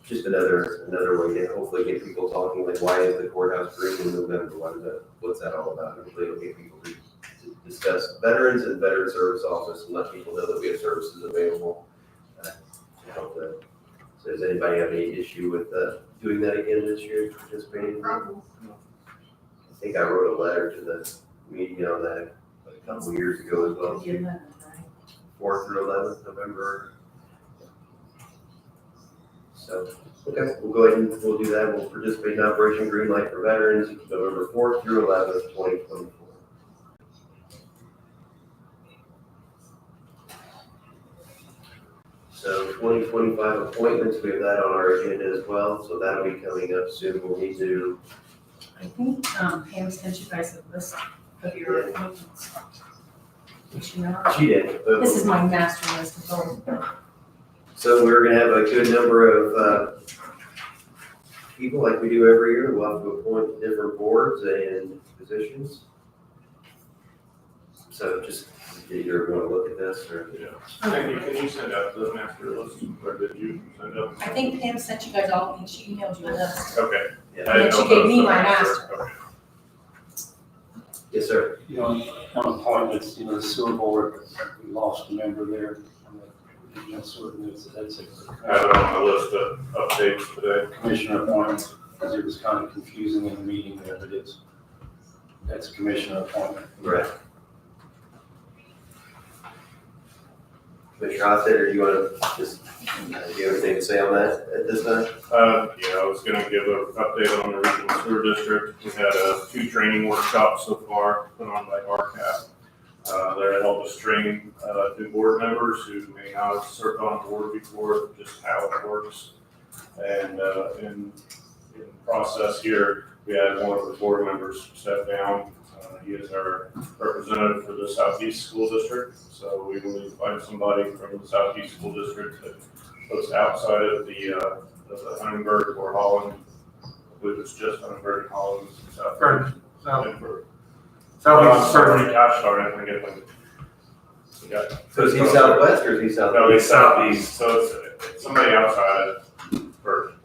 Just another way to hopefully get people talking, like, why is the courthouse green in November? What's that all about? Hopefully it'll get people to discuss veterans and veteran service office and let people know that we have services available. To help them. So does anybody have any issue with doing that again this year, participating? Problem. I think I wrote a letter to the meeting on that a couple of years ago as well. The 11th, right? 4th through 11th November. So, okay, we'll go ahead and we'll do that. We'll participate in Operation Greenlight for Veterans, November 4th through 11th, 2024. So 2025 appointments, we have that on our agenda as well, so that'll be coming up soon. We'll need to, I think Pam sent you guys a list of your appointments. Did you know? she did. This is my master list of all. So we're gonna have a good number of people, like we do every year. We'll have to appoint different boards and positions. So just, did you ever want to look at this, or? Yeah. Can you send out the master list, or did you send out? I think Pam sent you guys all, and she emailed you a list. Okay. Yeah. I didn't And she know gave if me that was my the master. Okay. Yes, sir. You know, on appointments, you know, the sewer board, we lost a member there. You know, sort of, that's I have it on my list of updates today. commissioner appointments, because it was kind of confusing in the meeting there, but that's a commissioner appointment. Right. Commissioner Hostetter, do you want to just, do you have anything to say on that at this time? Yeah, I was gonna give an update on the regional sewer district. We had 2 training workshops so far, put on by RCAP. They're to help us train new board members who may not have served on board before, just how it works. And in the process here, we had one of the board members step down. He is our representative for the Southeast School District. So we will find somebody from the Southeast School District that lives outside of the Huntingburg or Holland. I believe it's just Huntingburg and Holland. Huntingburg. Southeast Certainly, gosh, sorry, I forget them. So is he southwest or is he southeast? No, he's southeast, so it's somebody outside of Burton.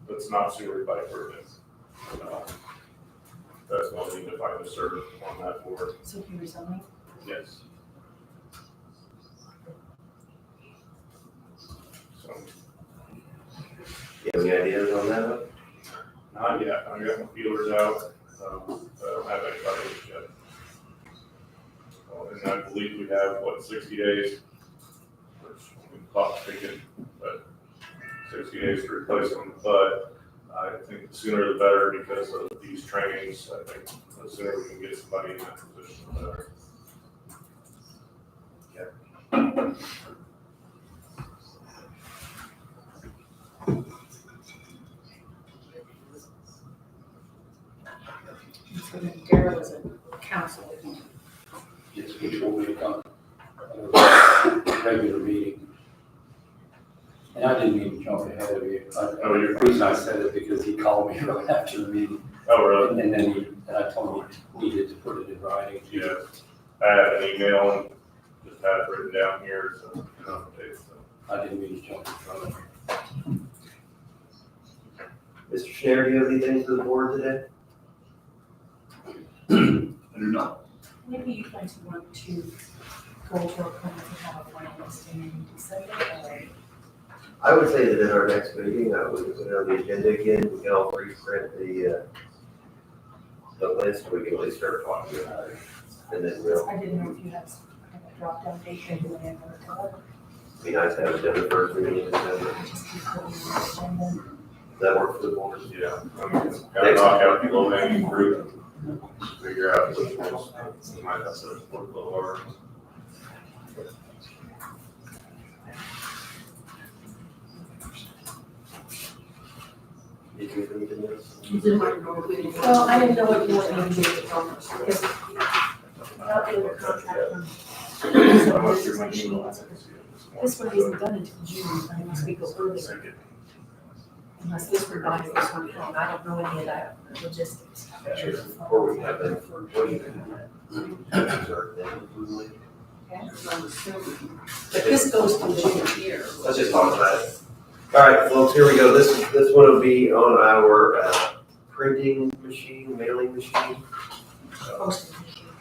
That's not sewer by Burton. That's what we need to find a servant on that board, So he resigned. yes. So, You have any ideas on that one? not yet, I got my feelers out, but I don't have anybody yet. And I believe we have, 60 days? Which we clock ticking, but 60 days to replace them, but I think the sooner the better because of these trainings. I think the sooner we can get somebody in that position, the better. Darrell was a council. Just he told me to come at a regular meeting. And I didn't mean to jump ahead of you. The reason I said it because he called me right after the meeting. Oh, really? And then and I told him he needed to put it in writing. Yeah. I had an email and just had it written down here, so, you know, so. I didn't mean to jump in front of him. Mr. Schneider, do you have anything for the board today? I do not. Maybe you guys want to go to a plan to have a final listing in December or? I would say that at our next meeting, we can put it on the agenda again, we can all reprint the list, we can at least start talking about it. And then we'll, I didn't know if you had a drop down date and do it be nice to have it done the first meeting in December. just keep putting it on the agenda. Does that work for the board? Yeah, I mean, gotta knock out the low hanging fruit, figure out which ones you might have to work a little harder. Did you have anything else? He's in my normal meeting. Well, I didn't know what you wanted me to do because without doing a contract from. How much your money is? This one isn't done until June, unless we go earlier, unless this one buys this one, and I don't know any of that logistics. Before we have them for, what do you think? But this goes to June. Let's just talk about it. All right, folks, here we go. This one will be on our printing machine, mailing machine. Postage.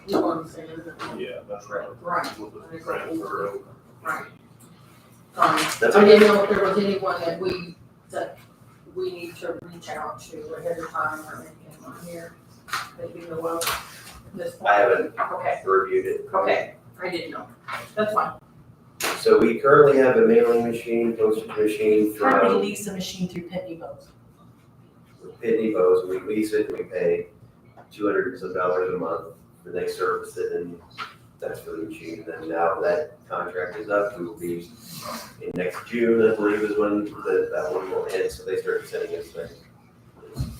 You want to say that? Yeah, that's right. Right. We'll just print for, Right. That's I okay. didn't know if there was anyone that we need to reach out to ahead of time or anything on here. That you know of this point. I haven't Okay, reviewed it. okay, I didn't know. That's fine. So we currently have a mailing machine, postage machine Currently from lease a machine through Pitney Bowes. Pitney Bowes. We lease it, we pay $200 and some a month, and they service it, and that's for the machine. And then now that contract is up, we will be in next June, I believe, is when that one will end, so they start sending us things.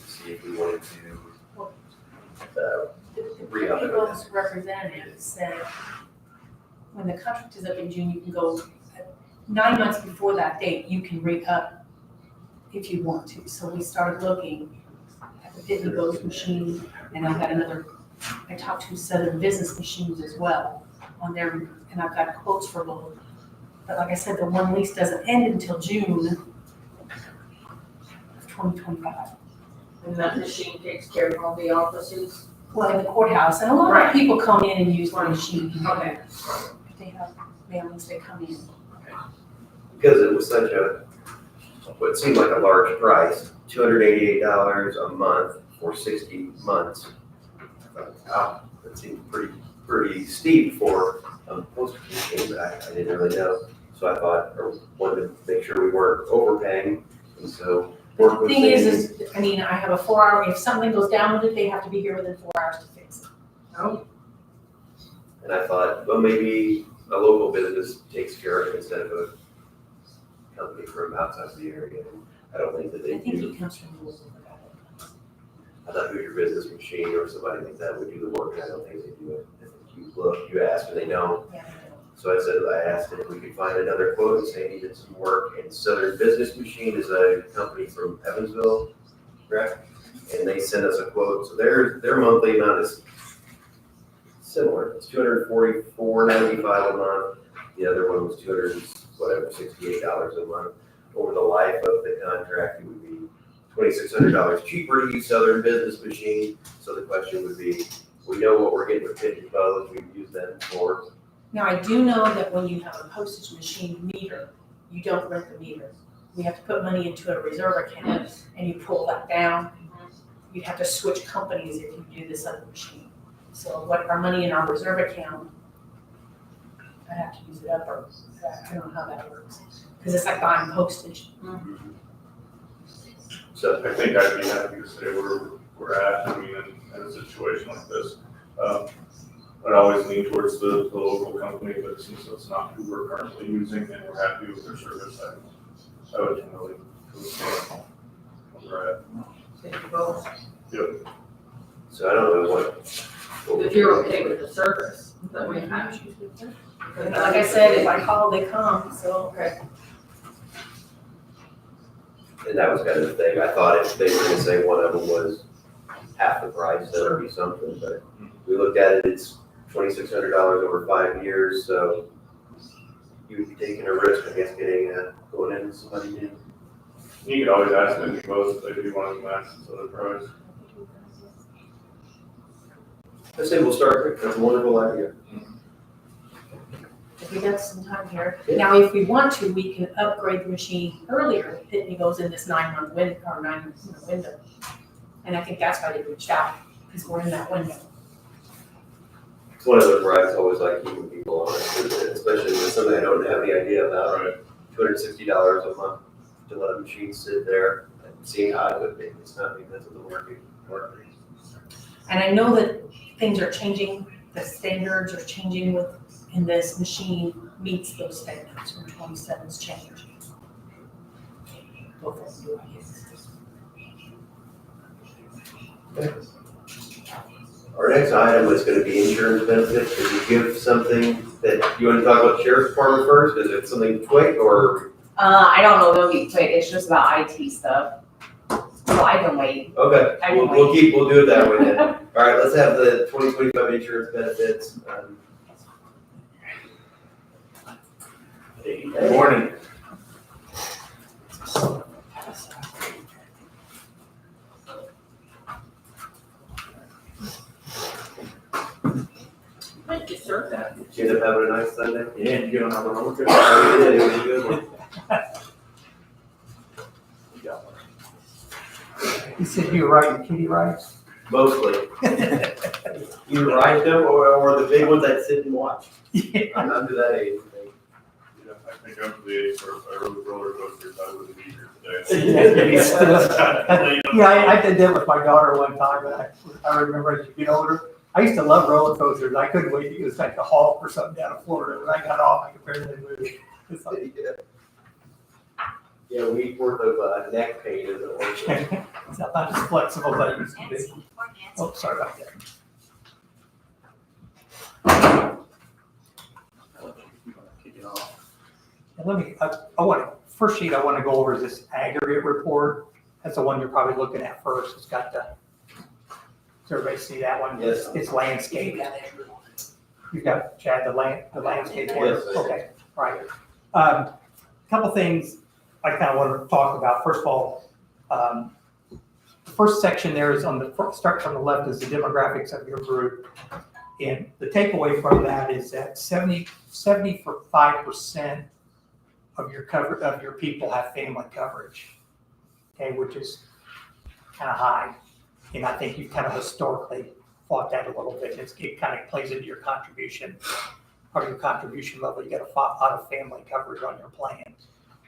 See if we wanted to re-up Pitney it. Bowes representative said, when the contract is up in June, you can go, 9 months before that date, you can re-up if you want to. So we started looking at the Pitney Bowes machine, and I've got I talked to Southern Business Machines as well on there, and I've got quotes for both. But like I said, the one lease doesn't end until June of 2025. And that machine takes care of all the offices. Well, in the courthouse, and a lot Right. of people come in and use the machine. Okay. If they have mailings, they come in. Because it was such what seemed like a large price, $288 a month for 60 months. I thought, wow, that seemed pretty steep for a postage machine, but I didn't really know. So I thought, or wanted to make sure we weren't overpaying, and so work The with thing Sandy. is, I mean, I have a 4 hour, if something goes down with it, they have to be here within 4 hours to fix it. Oh, And I thought, well, maybe a local business takes care of it instead of a company from outside the area. I don't think that they I think do. he comes from Louisville. I thought Hoosier Business Machine or somebody like that would do the work, and I don't think they do it. I think you look, you ask, and they don't. Yeah, So I asked if we could find another quote, and say needed some work, and Southern Business Machine is a company from Evansville, correct? And they sent us a quote, so their monthly amount is similar, it's $244.95 a month. The other one was $68 a month. Over the life of the contract, it would be $2,600 cheaper to use Southern Business Machine. So the question would be, we know what we're getting with Pitney Bowes, we've used them for. Now, I do know that when you have a postage machine meter, you don't rent the meter. You have to put money into a reserve account and you pull that down. You'd have to switch companies if you do this other machine. So what our money in our reserve account, I have to use it up, or I don't know how that works. Because it's like buying postage. So I think I'd be happy to say where we're at, I mean, in a situation like this. I'd always lean towards the local company, but since it's not who we're currently using and we're happy with their service, I would generally go with where we're at. Pitney Bowes. So So I don't know what. If you're okay with the service that we have. And like I said, if I call, they come, so. Okay. And that was kind of the thing, I thought if they were gonna say one of them was half the price, that would be something, but we looked at it, it's $2,600 over 5 years, so you would be taking a risk, I guess, going in with somebody new. You could always ask them both if they do want to match this other price. I say we'll start quick, that's a wonderful idea. If we got some time here. Yeah. Now, if we want to, we can upgrade the machine earlier. Pitney goes in this 9-month window, or 9-month window. And I think that's why they reached out, because we're in that window. It's one of those where I always like keeping people on it, especially with something I don't have the idea about. Right. $260 a month to let a machine sit there and see how it would be. It's not because of the working. And I know that things are changing, the standards are changing and this machine meets those standards from 27's change. Go for it, do it. Our next item is gonna be insurance benefits. Could you give something that, you wanna talk about the sheriff's department first? Is it something quick or? I don't know, they'll be quick, it's just about IT stuff. So I can wait. Okay, I we'll can wait. we'll do it that way then. All right, let's have the 2025 insurance benefits. Good morning. Thank you, sir. Did you end up having a nice Sunday? Yeah, you get on our roller coaster. Oh, you did, it was a good one. You said you were writing kitty rights? Mostly. You ride them or the big ones that sit and watch? I'm under that age. Yeah, I think I'm the age where if I rode roller coasters, I wouldn't be here today. Yeah, I did that with my daughter one time, and I remember as you get older, I used to love roller coasters. I couldn't wait to get like a Hulk or something down in Florida. When I got off, I could barely move. It's like, Yeah, a week worth of neck pain is it? it's not as flexible as I used to be. Oh, sorry about that. Kick it off. And let me, first sheet I want to go over is this aggregate report. That's the one you're probably looking at first. It's got the, does everybody see that one? Yes. It's landscape. You've got, Chad, the landscape one? Yes. Okay, right. Couple things I kind of want to talk about. First of all, the first section there is start from the left is the demographics of your group. And the takeaway from that is that 75% of your people have family coverage, okay, which is kind of high. And I think you kind of historically fought that a little bit. It kind of plays into your contribution, part of your contribution level. You got a lot of family coverage on your plan,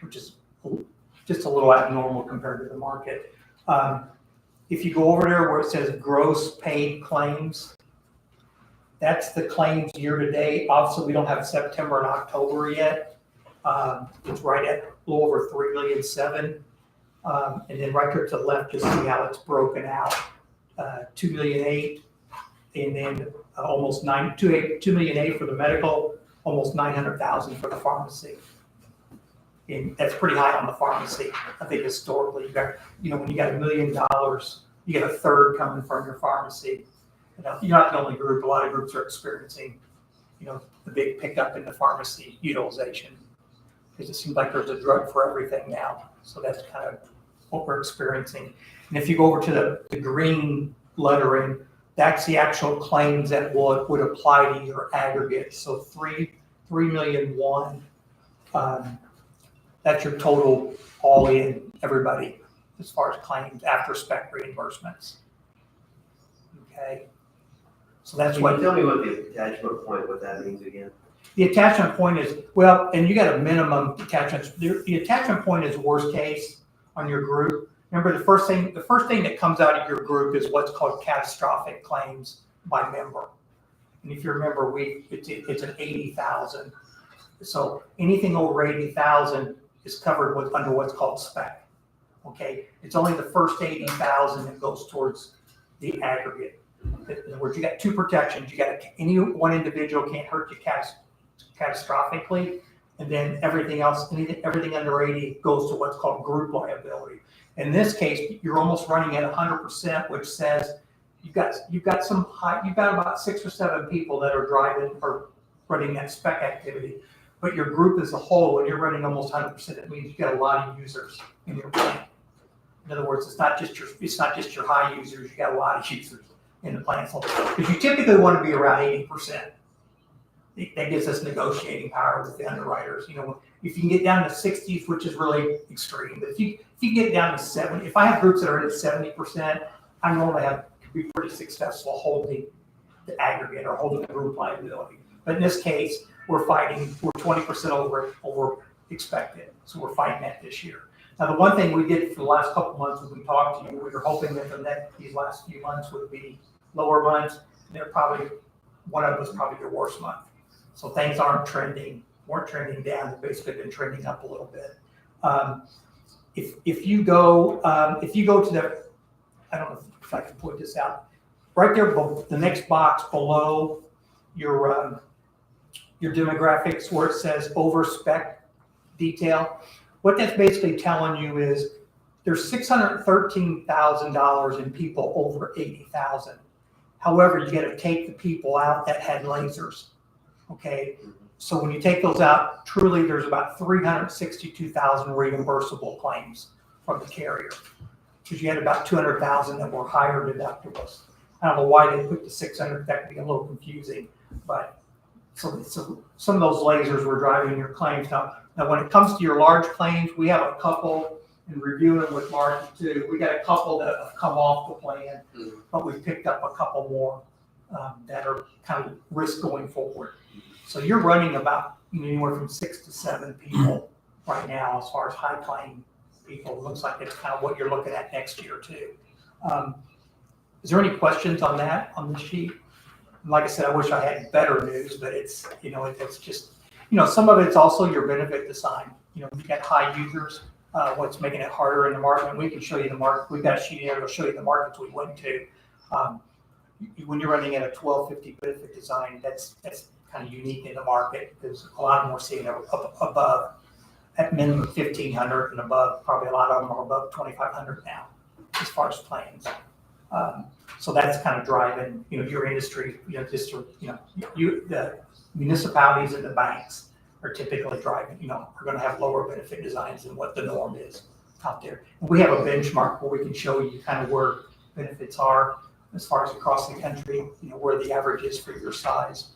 which is just a little abnormal compared to the market. If you go over there where it says gross paid claims, that's the claims year to date. Obviously, we don't have September and October yet. It's right at a little over 3.7 million. And then right there to the left, just see how it's broken out. 2.8 million, and then almost 2.8 million for the medical, almost 900,000 for the pharmacy. And that's pretty high on the pharmacy. I think historically, you got, when you got $1 million, you get a third coming from your pharmacy. You're not the only group. A lot of groups are experiencing, the big pickup in the pharmacy utilization, because it seems like there's a drug for everything now. So that's kind of what we're experiencing. And if you go over to the green lettering, that's the actual claims that would apply to your aggregate. So 3,000,001. That's your total all in, everybody, as far as claims after spec reimbursements. Okay. So that's Can what. you tell me what the attachment point, what that means again? The attachment point is, and you got a minimum attachment. The attachment point is worst case on your group. Remember, the first thing that comes out of your group is what's called catastrophic claims by member. And if you remember, it's an 80,000. So anything over 80,000 is covered under what's called spec. Okay, it's only the first 80,000 that goes towards the aggregate. In other words, you got two protections. You got any one individual can't hurt you catastrophically, and then everything else, everything under 80 goes to what's called group liability. In this case, you're almost running at 100%, which says you've got about 6 or 7 people that are driving or running that spec activity, but your group as a whole, when you're running almost 100%, it means you got a lot of users in your plant. In other words, it's not just your high users, you got a lot of users in the plant. Because you typically want to be around 80%. That gives us negotiating power with the underwriters. You know, if you can get down to 60s, which is really extreme, but if you get down to 70, if I have groups that are at 70%, I normally can be pretty successful holding the aggregate or holding the group liability. But in this case, we're 20% over expected, so we're fighting that this year. Now, the one thing we did for the last couple months when we talked to you, we were hoping that these last few months would be lower months, and one of them was probably your worst month. So things weren't trending down, they've basically been trending up a little bit. If you go to the, I don't know if I can point this out, right there, the next box below your demographics where it says over spec detail, what that's basically telling you is there's $613,000 in people over 80,000. However, you got to take the people out that had lasers. Okay, so when you take those out, truly there's about 362,000 reimbursable claims from the carrier, because you had about 200,000 that were higher deductibles. I don't know why they put the 600. That could be a little confusing, but so some of those lasers were driving your claims. Now when it comes to your large claims, we have a couple, and reviewing with Mark too, we got a couple that have come off the plan, but we've picked up a couple more that are kind of risk going forward. So you're running about anywhere from 6 to 7 people right now as far as high claim people. It looks like it's kind of what you're looking at next year too. Is there any questions on that on the sheet? Like I said, I wish I had better news, but it's just, some of it's also your benefit design. You got high users, what's making it harder in the market. And we can show you the market. We've got a sheet here that'll show you the markets we went to. When you're running at a 1250 benefit design, that's kind of unique in the market, because a lot of them we're seeing are above, at minimum 1,500 and above. Probably a lot of them are above 2,500 now, as far as plans. So that's kind of driving, your industry. The municipalities and the banks are typically driving. Are going to have lower benefit designs than what the norm is out there. And we have a benchmark where we can show you kind of where benefits are as far as across the country. Where the average is for your size.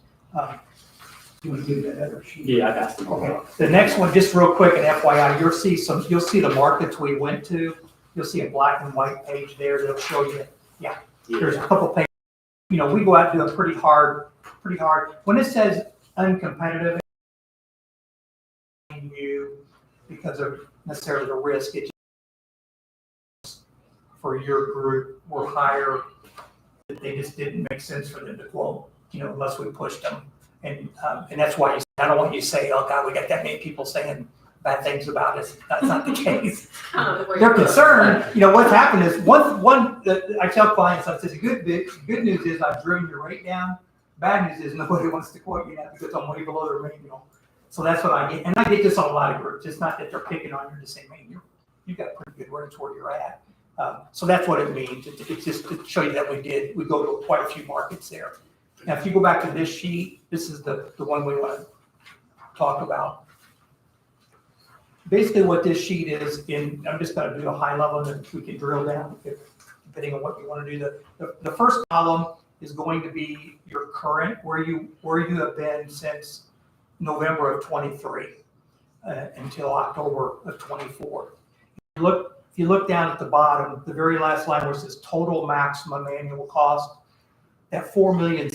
You want to do that other sheet? Yeah, I got it. Okay. The next one, just real quick, an FYI, you'll see the markets we went to. You'll see a black and white page there that'll show you. Yeah. There's a couple pages. We go out and do a pretty hard. When it says uncompetitive, because of necessarily the risk, it just, for your group were higher. They just didn't make sense for them to quote, unless we pushed them. And that's why I don't want you to say, oh God, we got that many people saying bad things about us. That's not the case. They're concerned. What's happened is I tell clients, I say the good news is I've driven your rate down. Bad news is nobody wants to quote you now because I'm way below their manual. So that's what I get. And I get this on a lot of groups. It's not that they're picking on you to say, man, you've got pretty good rates where you're at. So that's what it means. It's just to show you that we go to quite a few markets there. Now, if you go back to this sheet, this is the one we want to talk about. Basically what this sheet is, I'm just going to do a high level and then we can drill down depending on what you want to do. The first column is going to be your current, where you have been since November of 23 until October of 24. If you look down at the bottom, the very last line where it says total maximum annual cost, that $4.7 million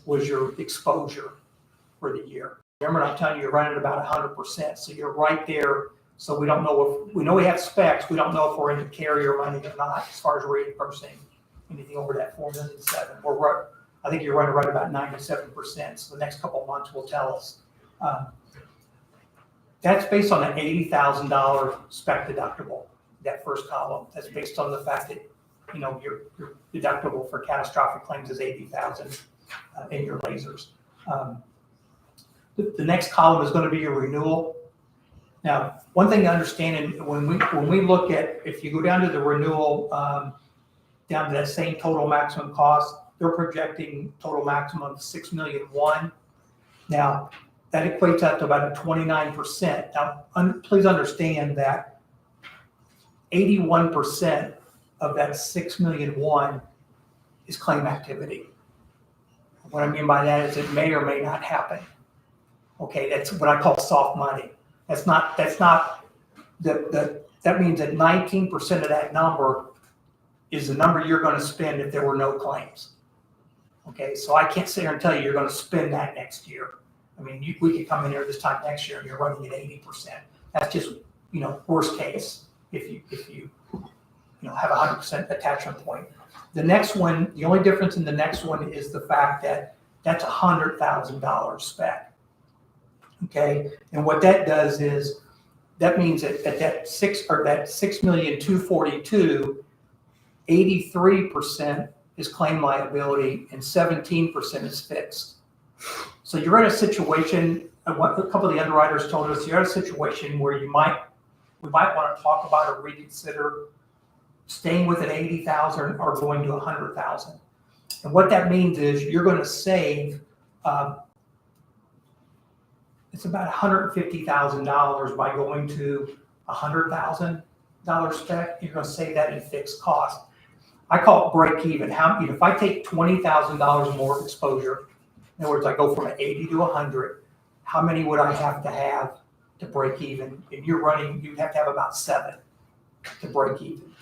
was your exposure for the year. Remember, I'm telling you, you're running about 100%, so you're right there. So we don't know we know we have specs. We don't know if we're in the carrier money or not as far as reimbursing anything over that $4.7 million. I think you're running right about 97%. So the next couple of months will tell us. That's based on an $80,000 spec deductible. That first column. That's based on the fact that your deductible for catastrophic claims is 80,000 in your lasers. The next column is going to be your renewal. Now, one thing to understand, and when we look at, if you go down to the renewal, down to that same total maximum cost, they're projecting total maximum of $6.1 million. Now, that equates out to about a 29%. Now, please understand that 81% of that $6.1 million is claim activity. What I mean by that is it may or may not happen. Okay, that's what I call soft money. That means that 19% of that number is the number you're going to spend if there were no claims. Okay, so I can't sit here and tell you you're going to spend that next year. I mean, we could come in here this time next year and you're running at 80%. That's just, worst case if you have a 100% attachment point. The next one, the only difference in the next one is the fact that that's $100,000 spec. Okay, and what that does is that means that that 6,242,000, 83% is claim liability and 17% is fixed. So you're in a situation, what a couple of the underwriters told us, you're in a situation where we might want to talk about or reconsider staying with an 80,000 or going to 100,000. And what that means is you're going to save, it's about $150,000 by going to $100,000 spec. You're going to save that in fixed cost. I call it break even. If I take $20,000 more of exposure, in other words, I go from an 80 to 100, how many would I have to break even? If you'd have to have about 7 to break even.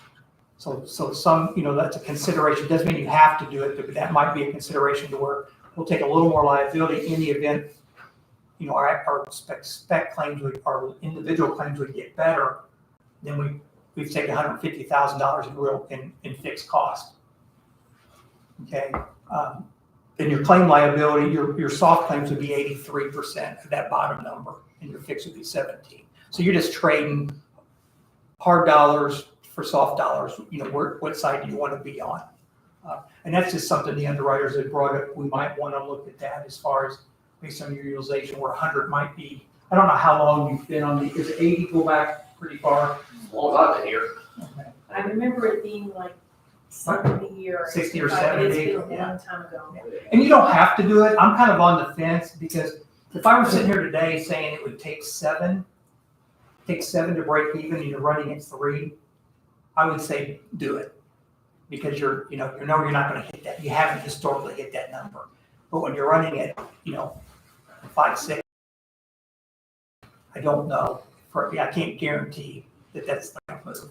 So some, that's a consideration. Doesn't mean you have to do it, but that might be a consideration to where we'll take a little more liability in the event, our spec claims, our individual claims would get better. Then we've taken $150,000 in fixed cost. Okay. Then your claim liability, your soft claims would be 83% of that bottom number, and your fixed would be 17. So you're just trading hard dollars for soft dollars. What side do you want to be on? And that's just something the underwriters have brought up. We might want to look at that as far as based on your utilization, where 100 might be. I don't know how long you've been on is 80 go back pretty far? As long as I've been here. Okay. I remember it being like 70 or 60 or 65, but 70, It's been a yeah. long time ago. And you don't have to do it. I'm kind of on the fence because if I were sitting here today saying it would take 7 to break even and you're running at 3, I would say do it because you're not going to hit that. You haven't historically hit that number. But when you're running at, 5, 6, I don't know. I can't guarantee that that's the right move.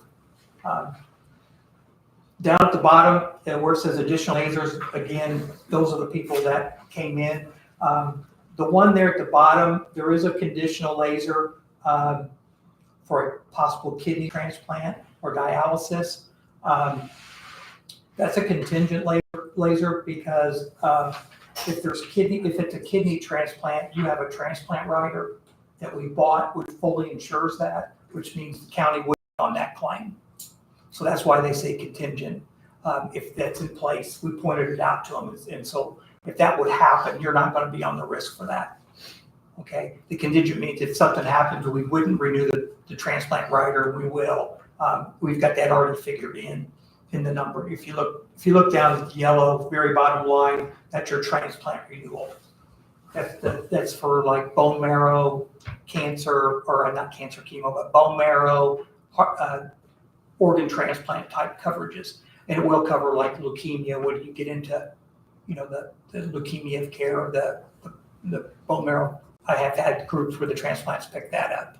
Down at the bottom, where it says additional lasers, again, those are the people that came in. The one there at the bottom, there is a conditional laser for a possible kidney transplant or dialysis. That's a contingent laser because if it's a kidney transplant, you have a transplant rider that we bought, which fully insures that, which means the county would be on that claim. So that's why they say contingent. If that's in place, we pointed it out to them. And so if that would happen, you're not going to be on the risk for that. Okay. The contingent means if something happens, we wouldn't renew the transplant rider. We will. We've got that already figured in the number. If you look down at the yellow, very bottom line, that's your transplant renewal. That's for like bone marrow cancer, or not cancer chemo, but bone marrow, organ transplant type coverages. And it will cover like leukemia when you get into, the leukemia of care or the bone marrow. I have had groups where the transplants pick that up.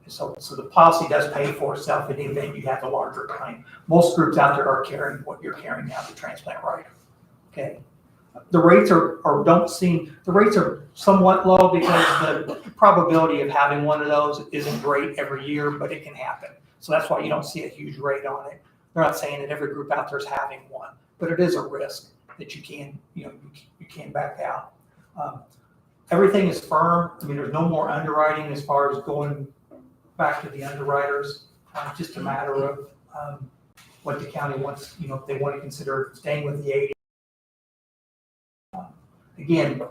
So the policy does pay for itself in the event you have a larger claim. Most groups out there are carrying what you're carrying now, the transplant rider. Okay. The rates the rates are somewhat low because the probability of having one of those isn't great every year, but it can happen. So that's why you don't see a huge rate on it. They're not saying that every group out there is having one, but it is a risk that you can back out. Everything is firm. I mean, there's no more underwriting as far as going back to the underwriters. Just a matter of what the county wants, you know, if they want to consider staying with the 80. Again,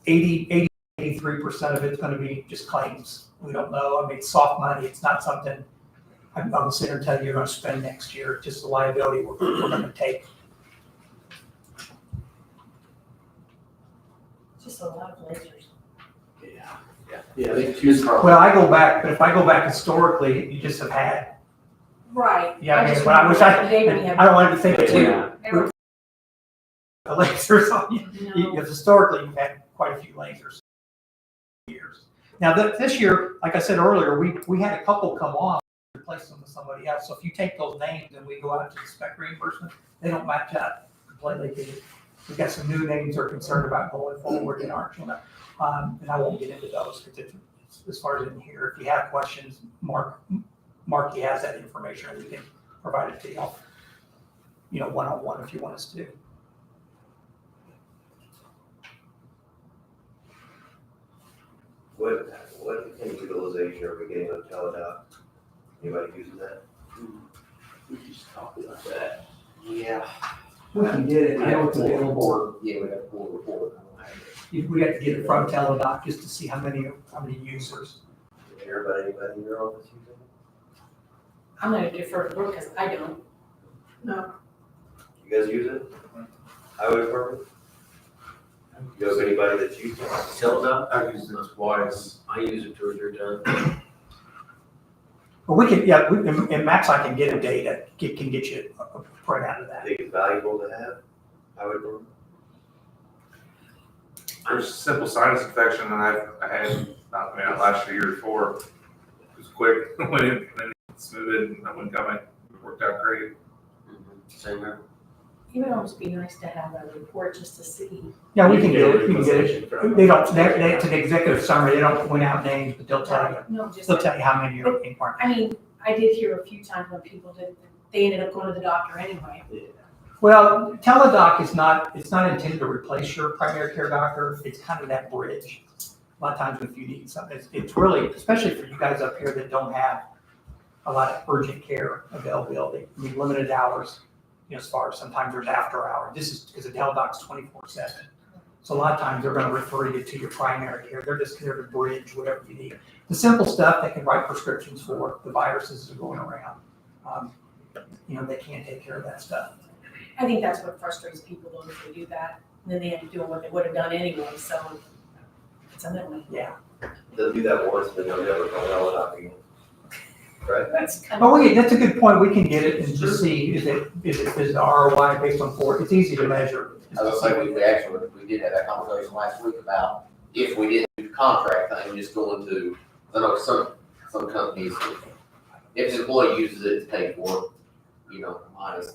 83% of it's gonna be just claims. We don't know, I mean, it's soft money, it's not something I'm gonna sit here and tell you you're gonna spend next year, it's just a liability we're gonna take. Just a lot of lasers. Yeah, they choose. Well, I go back, but if I go back historically, you just have had, Right. yeah, I mean, just when I was, remember the day when we had- I don't want to think too. Every- The lasers on you. No. Because historically, you've had quite a few lasers. Years. Now, this year, like I said earlier, we had a couple come on, replace them with somebody else. So if you take those names and we go out to the spec reimbursement, they don't match up completely. Because we've got some new names they're concerned about going forward in our, and I won't get into those because it's as far as in here. If you have questions, Marky has that information, and we can provide it to you. You know, one-on-one if you want us to. What kind of utilization are we getting on Teladoc? Anybody using that? We can just talk about that. Yeah. We can get it, I know it's available. Yeah, we have a full report. We have to get it from Teladoc just to see how many users. Did you hear about anybody in your office using it? I'm gonna defer to Brooke because I don't. No. You guys use it? Highway department? You know of anybody that's using it? Teladoc, I've used it twice. I use it 2 or 3 times. But we can, yeah, in Max, I can get a data, can get you a printout of that. Think it's valuable to have? Highway department? There's simple sinus infection, and I had not been out last year before. It was quick, went in, and smooth, and I went coming. It worked out great. Same here. It would almost be nice to have a report just to see. Yeah, we can get it, we can get it. They don't, it's an executive summary, they don't point out names, but they'll tell you, No, just. they'll tell you how many are inquiring. I mean, I did hear a few times when people did, they ended up going to the doctor anyway. Well, Teladoc is not, it's not intended to replace your primary care doctor, it's kind of that bridge. A lot of times if you need something, it's really, especially for you guys up here that don't have a lot of urgent care availability, I mean, limited hours, you know, as far as sometimes there's after hour. This is because the Teladoc's 24/7. So a lot of times they're gonna refer you to your primary care, they're just there to bridge whatever you need. The simple stuff they can write prescriptions for, the viruses that are going around, you know, they can't take care of that stuff. I think that's what frustrates people though, if they do that, and then they end up doing what they would have done anyway, so it's a little, Yeah. They'll do that once, then they'll never call Teladoc again. Right? that's kind But of. that's a good point, we can get it and just see, is the ROI based on 4, it's easy to measure. I was gonna say, we actually, we did have that conversation last week about if we didn't do the contract thing, just going to, I know some companies, if the employee uses it, it's paid for, you know, minus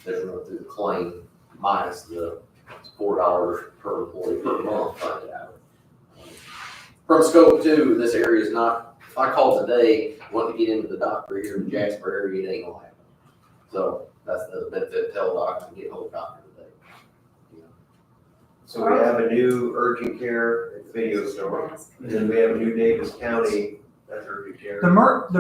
they're running through the claim, minus the $4 per employee per month. From scope 2, this area is not, if I call today, want to get into the doctor here in Jasper area, it ain't gonna happen. So that's the benefit of Teladoc, and get hold of doctor today. You know. So we have a new urgent care video store, and then we have a new Davis County, that's urgent care. The Merck,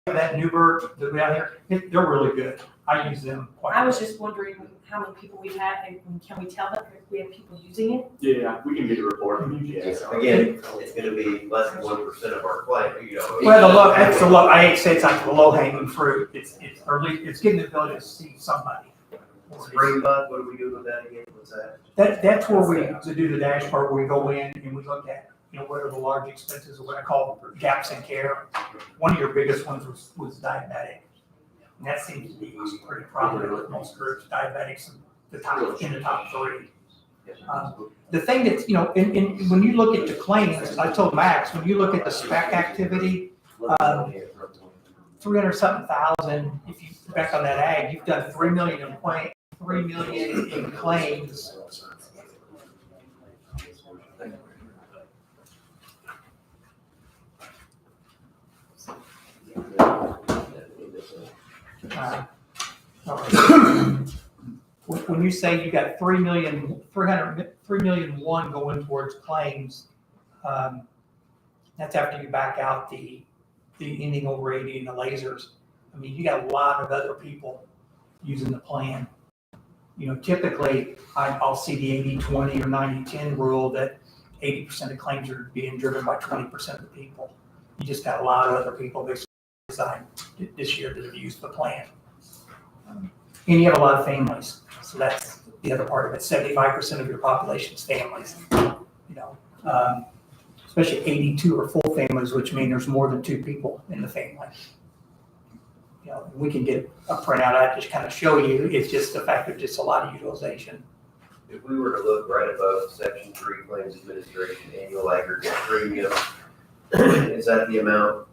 that Newburgh, that we out here, they're really good, I use them quite a I was bit. just wondering how many people we've had, and can we tell them if we have people using it? Yeah, we can get a report from you guys. Again, it's gonna be less than 1% of our claim, you know. Well, that's the low, I hate to say it's like the low hanging fruit, it's early, it's getting the ability to see somebody. Springbok, what do we do with that again, what's that? That's where we, to do the dashboard, where we go in and we look at, you know, what are the large expenses, or what I call gaps in care. One of your biggest ones was diabetic. And that seems to be pretty prominent with most groups, diabetics, in the top 3. The thing that's, you know, when you look at the claims, I told Max, when you look at the spec activity, 300-something thousand, if you back on that ag, you've done 3 million in claims. When you say you got 3 million going towards claims, that's after you back out the ending over 80 and the lasers. I mean, you got a lot of other people using the plan. You know, typically, I'll see the 80-20 or 90-10 rule that 80% of claims are being driven by 20% of the people. You just got a lot of other people this year that have used the plan. And you have a lot of families, so that's the other part of it. 75% of your population is families, you know, especially 82 are full families, which means there's more than 2 people in the family. You know, we can get a printout, I just kind of show you, it's just the fact of just a lot of utilization. If we were to look right above section 3, claims administration, annual aggregate premium, is that the amount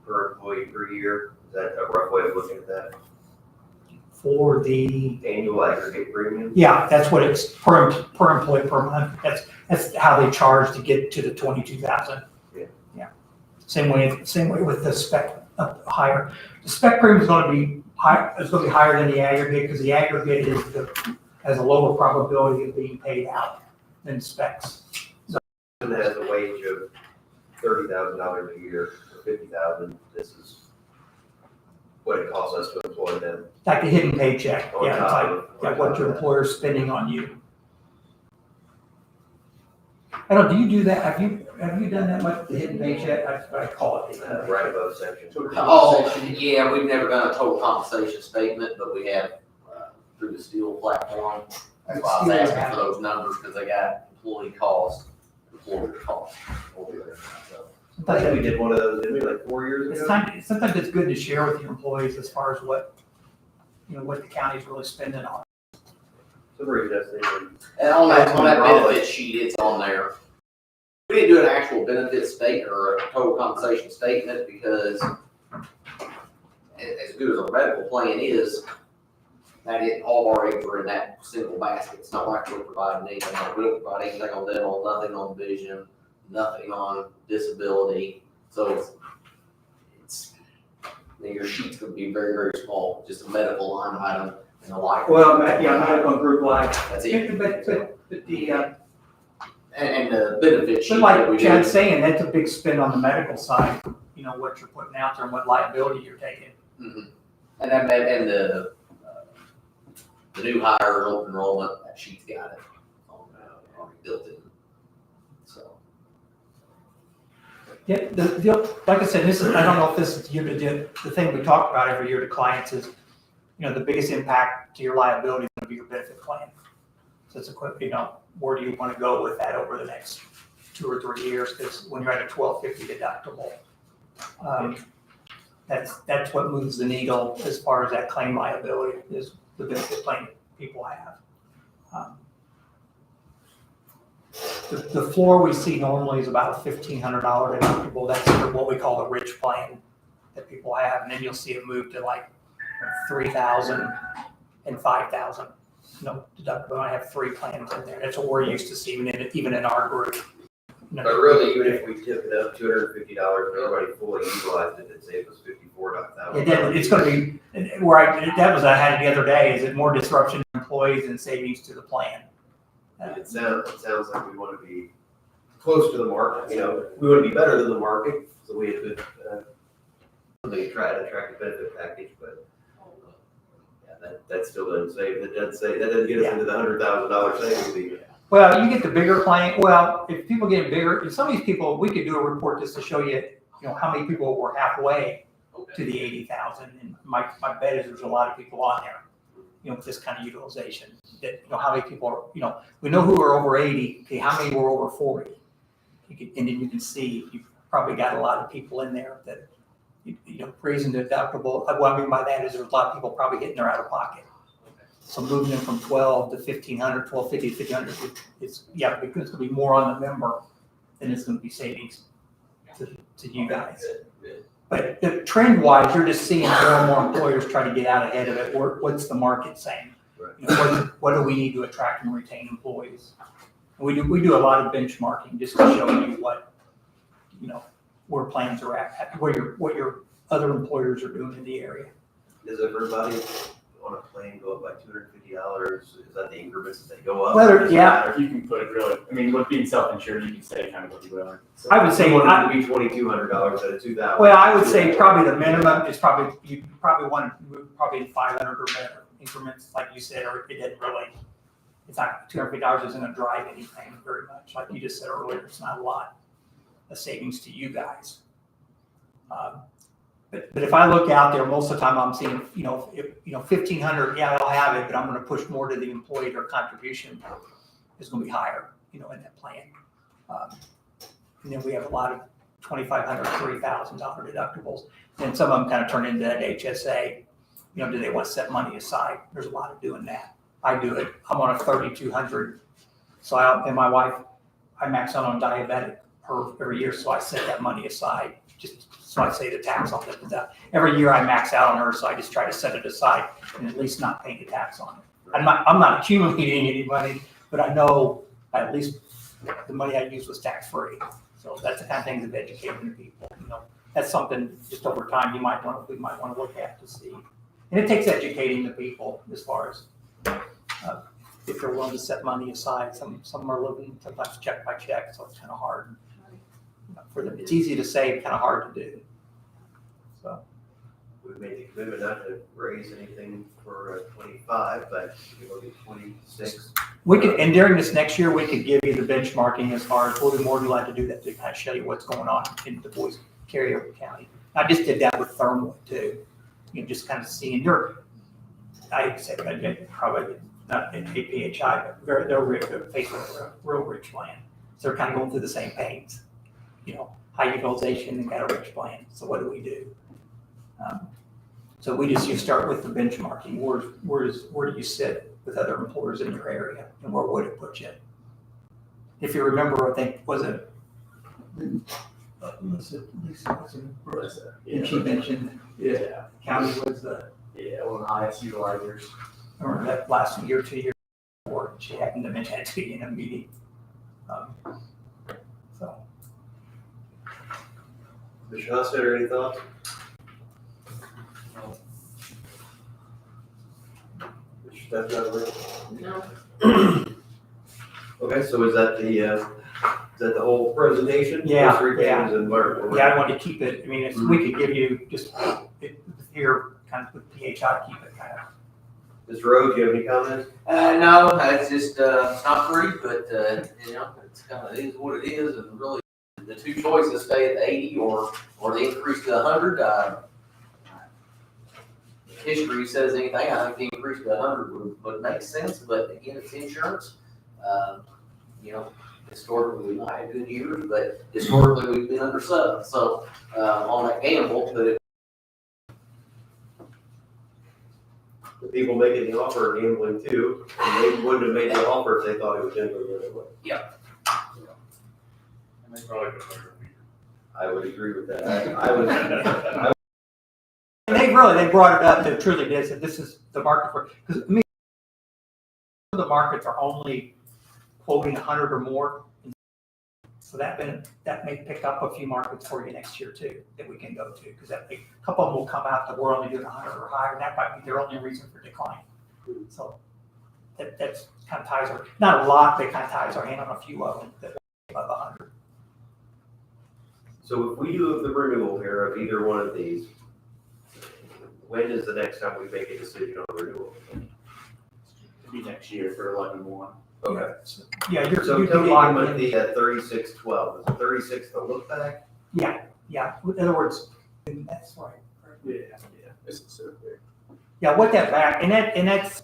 per employee per year? Is that a rough way of looking at that? For the, Annual aggregate premium? yeah, that's what it's per employee per month. That's how they charge to get to the 22,000. Yeah. Yeah. Same way with the spec higher. The spec premium is going to be high. It's going to be higher than the aggregate because the aggregate has a lower probability of being paid out than specs. That has a wage of $30,000 a year or $50,000. This is what it costs us to employ them. Like a hidden paycheck. On Yeah, it's top like, of- yeah, on what top your of that. employer's spending on you. I don't know, do you do that? Have you done that much, the hidden paycheck? I call it the hidden paycheck. Right above section. Oh, yeah, we've never done a total compensation statement, but we have, through the Steel platform. That's why I was asking for those numbers, because they got employee cost, employer cost over there, so. I think we did one of those, didn't we, like 4 years ago? Sometimes it's good to share with your employees as far as what, you know, what the county's really spending on. Some reason I was thinking, And on that benefit sheet, it's on there. We didn't do an actual benefit statement or a total compensation statement because as good as our medical plan is, that it, all of our eggs are in that single basket. It's not like we're providing anything, we don't provide anything on dental, nothing on vision, nothing on disability. So it's, I mean, your sheet's gonna be very, very small, just a medical line item and a life. Well, yeah, medical and group life. That's it. But the, And the benefit sheet but that like we Chad's did. saying, that's a big spend on the medical side, you know, what you're putting out there and what liability you're taking. Mhm. And the new hire open enrollment, that sheet's got it already built in. So. Yeah, like I said, I don't know if this is the thing we talk about every year to clients is, you know, the biggest impact to your liability is gonna be your benefit plan. So it's a quick, you know, where do you want to go with that over the next 2 or 3 years? Because when you're at a $1,250 deductible, that's what moves the needle as far as that claim liability is the benefit plan that people have. The floor we see normally is about a $1,500 deductible. That's for what we call the rich plan that people have, and then you'll see it move to like $3,000 and $5,000. No deductible. I have 3 plans in there. That's what we're used to seeing even in our group. but really, even if we took it up $250 and everybody fully utilized it, it'd save us $54,000. It's going to be where I had it the other day. Is it more disruption to employees and savings to the plan? It sounds like we want to be close to the market, you know, we want to be better than the market, so we have to, try to attract a benefit package, but yeah, that still doesn't save, that doesn't get us into the $100,000 savings either. Well, you get the bigger plan. Well, if people get bigger, some of these people, we could do a report just to show you, you know, how many people were halfway to the 80,000. And my bet is there's a lot of people on there, you know, with this kind of utilization. That, you know, how many people are, you know, we know who are over 80. Okay, how many were over 40? And then you can see you've probably got a lot of people in there that, you know, raising the deductible. What I mean by that is there's a lot of people probably hitting their out of pocket. So moving them from 12 to 1,500, 1,250 to 1,500, it's because it's going to be more on the member than it's going to be savings to you guys. But the trend wise, you're just seeing more and more employers try to get out ahead of it. What's the market saying? You know, what do we need to attract and retain employees? And we do a lot of benchmarking just to show you what, you know, where plans are at, what your other employers are doing in the area. Does everybody on a plane go up by $250? Is that the increments that they go up? Whether- Or does it yeah. matter? You can put really, I mean, with being self-insured, you can say kind of what you will. So I would say, Someone would be $2,200 instead of $2,000. well, I would say probably the minimum is probably, you probably want to move probably in 500 or better increments, like you said, or it didn't really, it's not, $250 isn't gonna drive anything very much. Like you just said earlier, it's not a lot of savings to you guys. But if I look out there, most of the time I'm seeing, if 1,500, yeah, I'll have it, but I'm gonna push more to the employee. Their contribution is gonna be higher, in that plan. And then we have a lot of $2,500, $3,000 deductibles. And some of them kind of turn into that HSA. Do they want to set money aside? There's a lot of doing that. I do it. I'm on a 3,200. So and my wife, I max out on diabetic every year, so I set that money aside. Just so I say the tax on it. Every year I max out on her, so I just try to set it aside and at least not pay the tax on it. I'm not accumulating any money, but I know at least the money I used was tax free. So that's the kind of things of educating people. That's something just over time we might want to look at to see. And it takes educating the people as far as if they're willing to set money aside. Some are living sometimes check by check, so it's kind of hard for them. It's easy to say, kind of hard to do. So We've made the commitment not to raise anything for 25, but we look at 26. we could, and during this next year, we could give you the benchmarking as far as we'll be more than glad to do that to kind of show you what's going on in the Boise Carryover County. I just did that with Thermal too. Just kind of seeing I'd say probably not in APHI, but they're facing a real rich land. So they're kind of going through the same pains, high utilization and got a rich plan. So what do we do? So you start with the benchmarking. Where do you sit with other employers in your area, and where would it put you? If you remember, I think Lisa and she mentioned county was the one of the highest utilizers. or that last year, 2 years before, she happened to mention it to me in a meeting. So. Mr. Hostetter, any thoughts? Mr. Stefano? No. Okay, so is that the whole presentation? Yeah, Those three yeah. pages and Mark? Yeah, I want to keep it, if we could give you just here, kind of with PHI, keep it kind of. Mr. Rhodes, do you have any comments? No, it's just, it's not pretty, but, it's kind of, it is what it is, and really, the two choices stay at the 80 or the increase to 100, if history says anything, I think the increase to 100 would make sense, but again, it's insurance. Historically, we've not had good years, but historically, we've been under 7, so, on that gamble, but The people making the offer are gambling too, and they wouldn't have made the offer if they thought it was going to go the other way. And they probably could have I would agree with that. I And they brought it up, they truly did, said this is the market for, because the markets are only quoting 100 or more. So that may pick up a few markets for you next year too, that we can go to, because a couple of them will come out that we're only doing 100 or higher, and that might be their only reason for decline. So that's kind of ties our, not a lot, but kind of ties our hand on a few of them that are above 100. So if we do the renewal here of either one of these, when is the next time we make a decision on renewal? It'd be next year for 11/1. Okay. Yeah, So tell me again with the 3612, is it 36 the look back? Yeah. In other words, that's right. It's Yeah, what that back, and that's,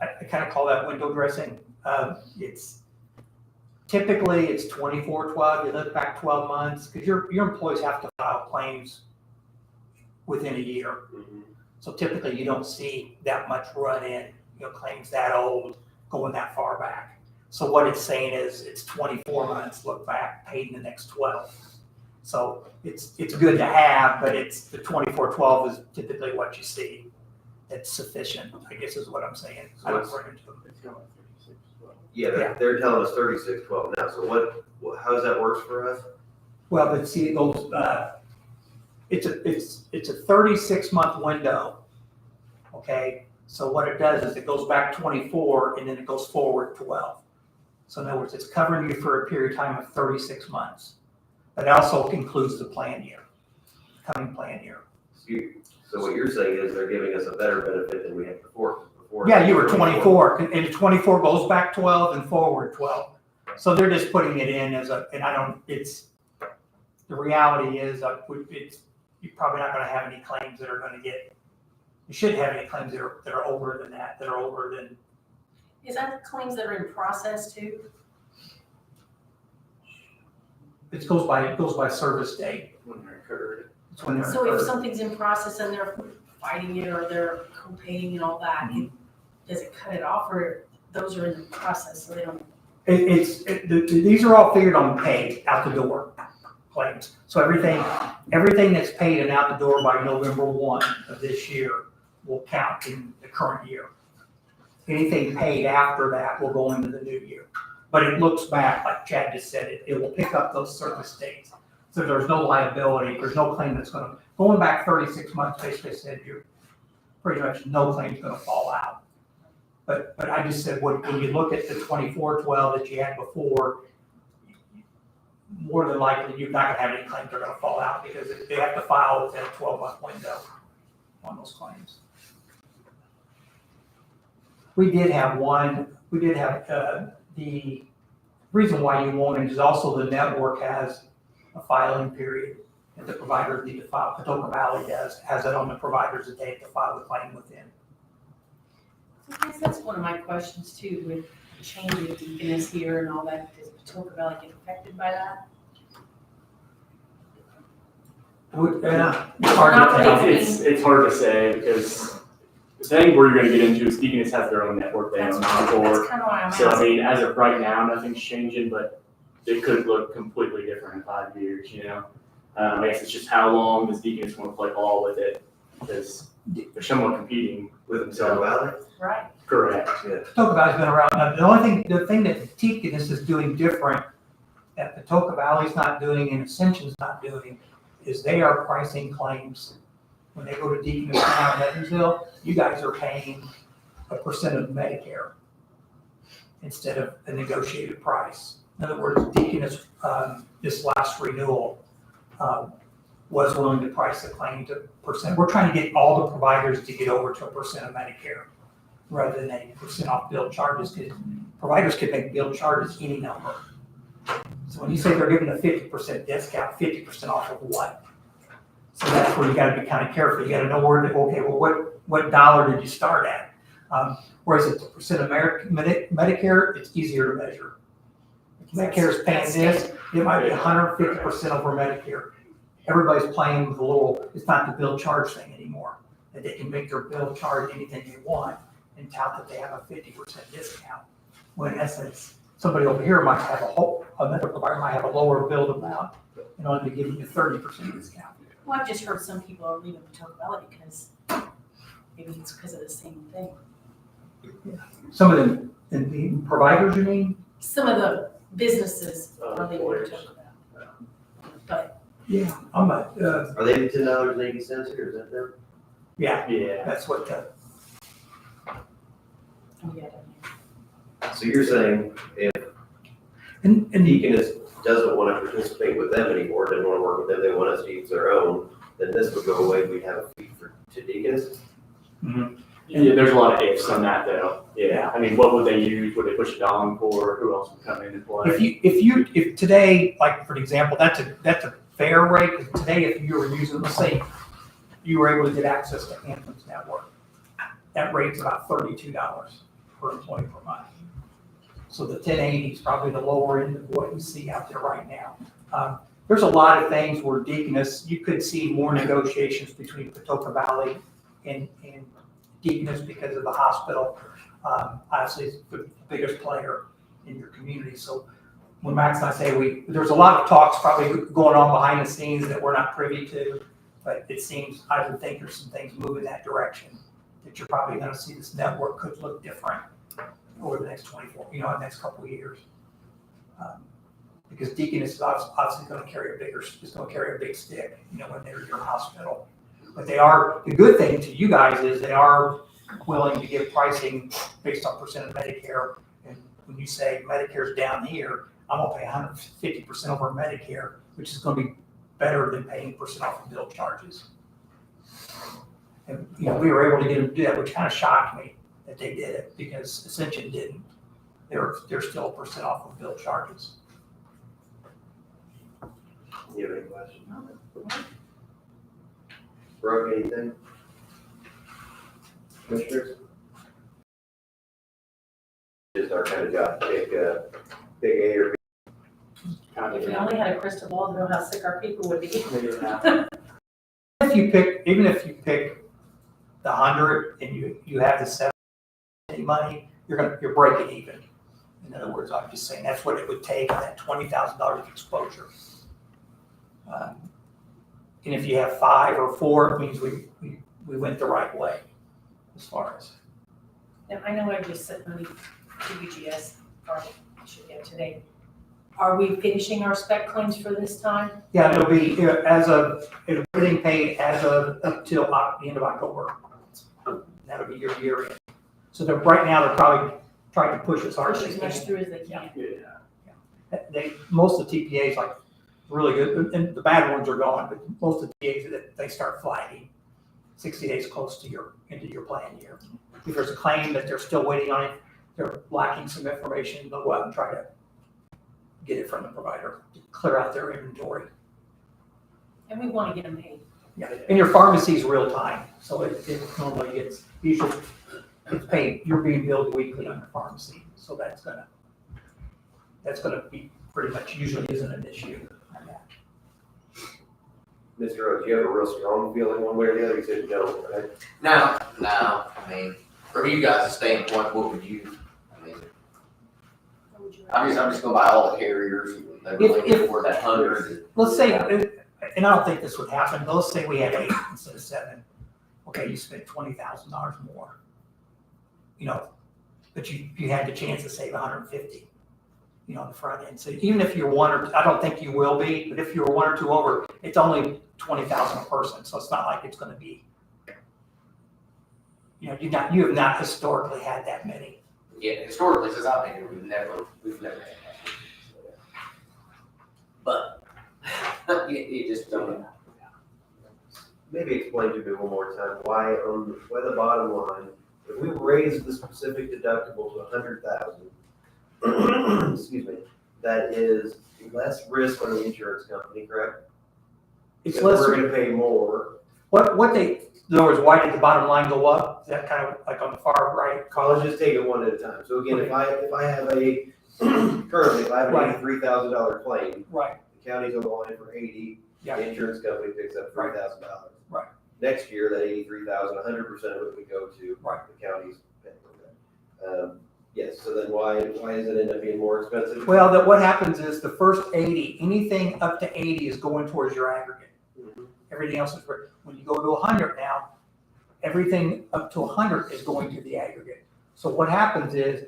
I kind of call that window dressing. It's typically 24/12. You look back 12 months because your employees have to file claims within a year. So typically you don't see that much run in, claims that old going that far back. So what it's saying is it's 24 months look back, paid in the next 12. So it's good to have, but it's the 24/12 is typically what you see. It's sufficient, I guess is what I'm saying. I don't bring it to them. Yeah, they're telling us 3612 now, so how does that work for us? Well, but see, those, it's a 36-month window okay? So what it does is it goes back 24 and then it goes forward 12. So in other words, it's covering you for a period of time of 36 months. But it also includes the plan year, coming plan year. So what you're saying is they're giving us a better benefit than we had before. Yeah, you were 24, and 24 goes back 12 and forward 12. So they're just putting it in as a, and I don't, it's, the reality is, you're probably not gonna have any claims that are gonna get, you shouldn't have any claims that are over than that, that are over than. Is that claims that are in process too? It goes by service date. When they're incurred. It's when they're So if incurred. something's in process and they're fighting it or they're co-paying and all that, does it cut it off or those are in the process so they don't? These are all figured on paid out the door claims. So everything that's paid and out the door by November 1 of this year will count in the current year. Anything paid after that will go into the new year. But it looks back, like Chad just said, it will pick up those service dates. So there's no liability, there's no claim that's going back 36 months, basically said you're pretty much no claim's gonna fall out. But I just said, when you look at the 24-12 that you had before, more than likely, you're not gonna have any claims that are gonna fall out because they have to file within a 12-month window on those claims. We did have the reason why you won't is also the network has a filing period that the providers need to file. Patoka Valley has it on the providers that they have to file the claim within. I guess that's one of my questions too, with changing Deaconess here and all that. Does Patoka Valley get affected by that? It's hard to say because the thing where you're going to get into is Deaconess has their own network they own before. That's kind of why I'm So I asking. mean, as of right now, nothing's changing, but it could look completely different in 5 years. You know, I guess it's just how long does Deaconess want to play ball with it because they're somewhat competing with themselves. Valley? Right. Correct. Patoka Valley's been around. Now, the thing that Deaconess is doing different that Patoka Valley's not doing and Ascension's not doing is they are pricing claims. When they go to Deaconess now in Evansville, you guys are paying a percent of Medicare instead of a negotiated price. In other words, Deaconess, this last renewal, was willing to price the claim to percent. We're trying to get all the providers to get over to a percent of Medicare rather than 80% off bill charges, because providers can make bill charges any number. So when you say they're giving a 50% discount, 50% off of what? So that's where you gotta be kind of careful. You gotta know where, okay, well, what dollar did you start at? Whereas at the percent of Medicare, it's easier to measure. If Medicare is paying this, it might be 150% over Medicare. Everybody's playing with a little, it's not the bill charge thing anymore. That they can make their bill charge anything they want and tout that they have a 50% discount. When in essence, somebody over here might have another provider might have a lower billed amount and only be giving you a 30% discount. Well, I've just heard some people are leaving Patoka Valley because maybe it's because of the same thing. Some of them, the providers, you mean? Some of the businesses are leaving Patoka Valley. But Yeah, I'm not, Are they $10.80 here? Is that them? yeah, that's what So you're saying if and Deaconess doesn't want to participate with them anymore, doesn't want to work with them, they want us to use their own, then this would go away, we'd have a fee to Deaconess? Yeah, there's a lot of ifs on that though. Yeah, I mean, what would they use? Would they push it on for? Who else would come in and play? if today, like for example, that's a fair rate, because today if you were using, let's say you were able to get access to Anthem's network, that rate's about $32 per employee per month. So the 1080 is probably the lower end of what you see out there right now. There's a lot of things where Deaconess, you could see more negotiations between Patoka Valley and Deaconess because of the hospital. Obviously, it's the biggest player in your community. So when Max and I say there's a lot of talks probably going on behind the scenes that we're not privy to, but it seems, I would think there's some things moving that direction that you're probably going to see this network could look different over the next the next couple of years. Because Deaconess is obviously going to carry a big stick, when they're your hospital. But the good thing to you guys is they are willing to give pricing based on percent of Medicare. And when you say Medicare's down here, I'm gonna pay 150% over Medicare, which is gonna be better than paying percent off of bill charges. And, we were able to get them to do that, which kind of shocked me that they did it, because Ascension didn't. They're still percent off of bill charges. You have any questions? Brooke, anything? Commissioners? Just our kind of job, pick A or B. If we only had a crystal ball to know how sick our people would be. Even if you pick the 100 and you have the 70 money, you're breaking even. In other words, I'm just saying that's what it would take, that $20,000 of exposure. And if you have 5 or 4, it means we went the right way as far as. And I know I just sent money to UGS, or I should get today. Are we finishing our spec claims for this time? Yeah, it'll be it'll be getting paid as of up till the end of October. That'll be your year end. So right now they're probably trying to push as hard Push as as they much can. through as they can. Most of the TPAs like really good, and the bad ones are gone, but most of the TPAs they start flagging 60 days close to into your plan year. If there's a claim that they're still waiting on it, they're lacking some information, they'll go out and try to get it from the provider to clear out their inventory. And we want to get them paid. Yeah, and your pharmacy is real time, so it normally gets, usually it's paid, you're being billed weekly on your pharmacy, so that's gonna be pretty much usually isn't an issue on that. Mr. Rhodes, you have a real strong feeling one way or the other, you said you don't, right? Now, I mean, from you guys' standpoint, what would you, I mean, I'm just going by all the carriers, they really If- afford that 100. Let's say, and I don't think this would happen, but let's say we had 8 instead of 7. Okay, you spent $20,000 more. But you had the chance to save 150, on the front end. So even if you're I don't think you will be, but if you're 1 or 2 over, it's only 20,000 a person, so it's not like it's gonna be, you have not historically had that many. Yeah, historically, since I've been here, we've never had that. But, you just don't. Maybe explain to me one more time, why the bottom line, if we raise the specific deductible to 100,000, excuse me, that is less risk on the insurance company, correct? It's If less. we're gonna pay more. In other words, why did the bottom line go up? Is that kind of like on the far right? Let's just take it one at a time. So again, if I have currently, if I have an $83,000 claim, Right. the county's on the line for 80, Yeah. the insurance company picks up $3,000. Right. Next year, that 83,000, 100% of it would go to Right. the county's paying for that. Yes, so then why does it end up being more expensive? Well, what happens is the first 80, anything up to 80 is going towards your aggregate. Mhm. Everything else is, when you go to 100 now, everything up to 100 is going to the aggregate. So what happens is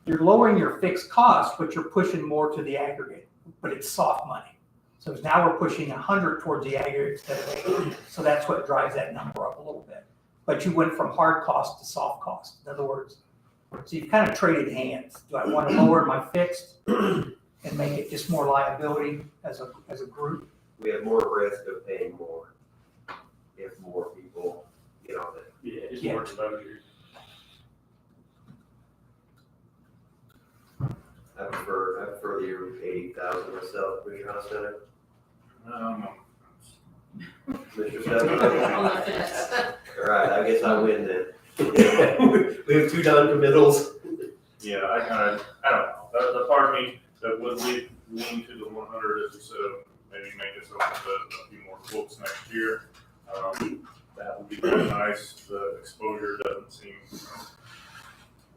you're lowering your fixed cost, but you're pushing more to the aggregate, but it's soft money. So now we're pushing 100 towards the aggregate instead of 80. So that's what drives that number up a little bit. But you went from hard cost to soft cost. In other words, so you've kind of traded hands. Do I want to lower my fixed and make it just more liability as a group? We have more risk of paying more if more people get on it. Yeah, just Yeah. more exposure. I prefer the 80,000 myself, Mr. Hostetter. Mr. Stebbins? On the fence. All right, I guess I win then. We have 2 non-committals. Yeah, I don't know, the part of me that would lean to the 100 is to maybe make us open to a few more quotes next year. That would be really nice, the exposure doesn't seem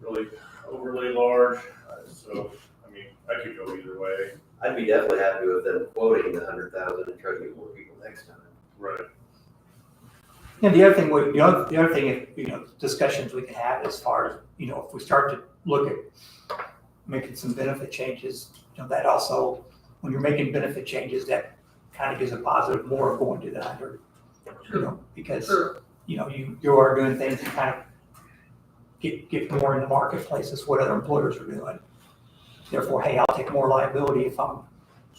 really overly large, so, I mean, I could go either way. I'd be definitely happy with them quoting the 100,000 and trying to get more people next time. Right. And the other thing, discussions we can have as far as, if we start to look at making some benefit changes, that also, when you're making benefit changes, that kind of gives a positive more going to the 100. Because, you are doing things that kind of get more in the marketplace is what other employers are doing. Therefore, hey, I'll take more liability if I'm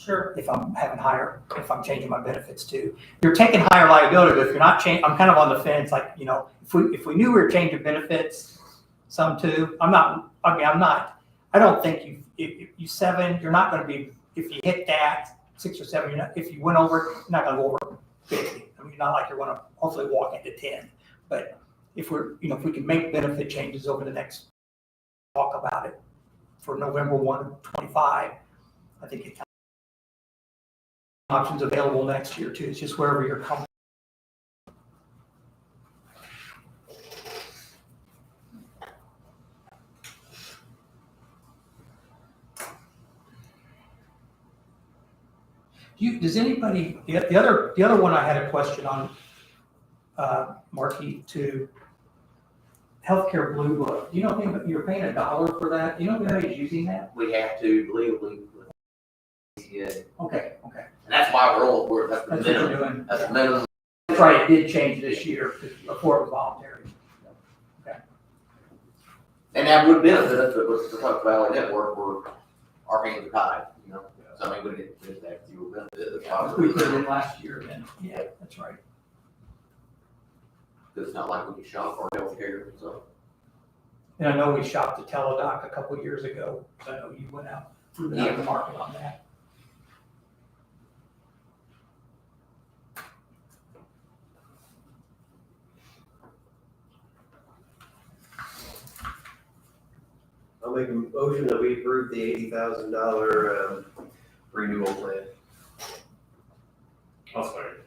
if I'm changing my benefits too. You're taking higher liability, but if you're not changing, I'm kind of on the fence, like, you know, if we knew we were changing benefits, some too, I don't think if you're not gonna be, if you hit that 6 or 7, if you went over, you're not gonna go over 50. I mean, not like you're gonna hopefully walk into 10, but if if we can make benefit changes over the next, talk about it for November 1, 25, I think it's options available next year too. It's just wherever you're comfortable. Does anybody, the other one I had a question on, Marquis, to Healthcare Blue Book. Do you know if you're paying $1 for that? Do you know if anybody's using that? We have to legally. Yeah. Okay. And that's why that's the That's what you're minimum. doing. That's the minimum. That's right, it did change this year, before it was voluntary. And that would benefit us, but with the Tuck Valley Network, our hands are tied, you know? So I mean, we did that, you will benefit. If we put it in last year, then, yeah, that's right. It's not like we can shop for healthcare, so. And I know we shopped the Teladoc a couple years ago, so I know you went out in the market on that. I'll make a motion that we approve the $80,000 renewal plan. I'll start.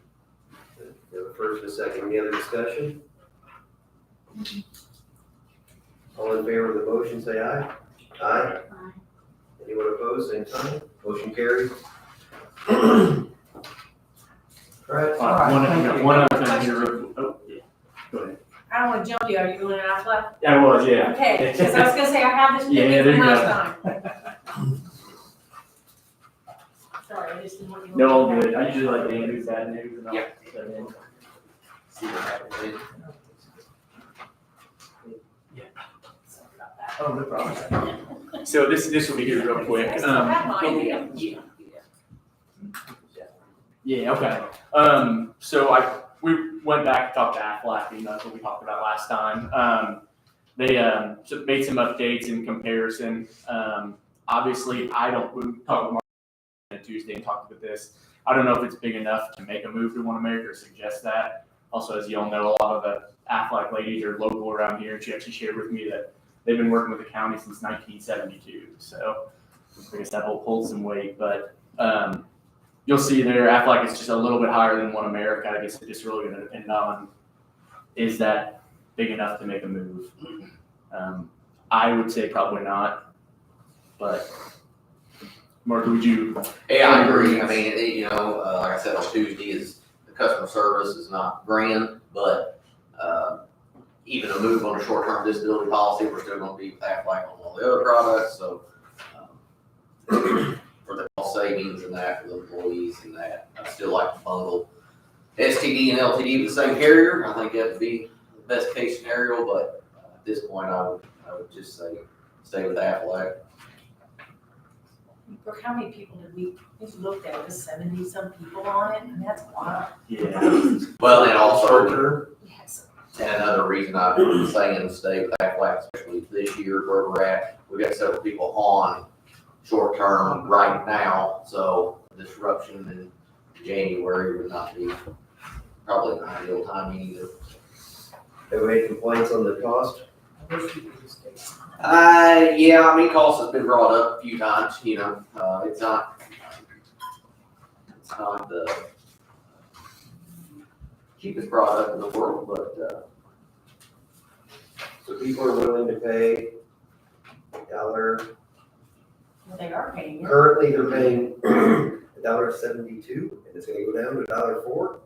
We have a first and a second. Any other discussion? All in favor of the motion, say aye. Aye. Anyone opposed, same sign. Motion carries. All right. One other thing here. Oh, yeah. Go ahead. I don't want to jump you. Are you doing it Aflac? I was, yeah. Okay, because I was gonna say I have this Yeah, picture there from you last go. time. Sorry, I just didn't want you. No, all good. I usually like the news, bad news, and I'll Yeah. put that in. See what happens. Oh, no problem. So this will be here real quick. I still have mine. Yeah. Yeah, okay. So we went back and talked to Aflac, you know, that's what we talked about last time. They made some updates in comparison. Obviously, we talked with Mark on Tuesday and talked about this. I don't know if it's big enough to make a move to One America or suggest that. Also, as you all know, a lot of the Aflac ladies are local around here, and she actually shared with me that they've been working with the county since 1972. So I guess that will hold some weight, but you'll see there, Aflac is just a little bit higher than One America. I guess it's just really going to depend on, is that big enough to make a move? I would say probably not, but Mark, would you? Yeah, I agree. I mean, like I said on Tuesday, the customer service is not grand, but even a move on a short-term disability policy, we're still going to be with Aflac on all the other products. So for the cost savings and that for the employees and that, I still like to bundle STD and LTD with the same carrier. I think that would be the best case scenario, but at this point, I would just say stay with Aflac. Brooke, how many people did we looked at? It was 70-some people on it, and that's wild. Yeah. Well, and also, Yes. and another reason I'm saying stay with Aflac, especially this year where we're at, we've got several people on short term right now, so disruption in January would not be probably an ideal timing either. Have we made complaints on the cost? Yeah, I mean, cost has been brought up a few times, it's not the cheapest product in the world, but, So people are willing to pay $1. Well, they are paying it. Currently, they're paying $1.72, and it's gonna go down to $1.04.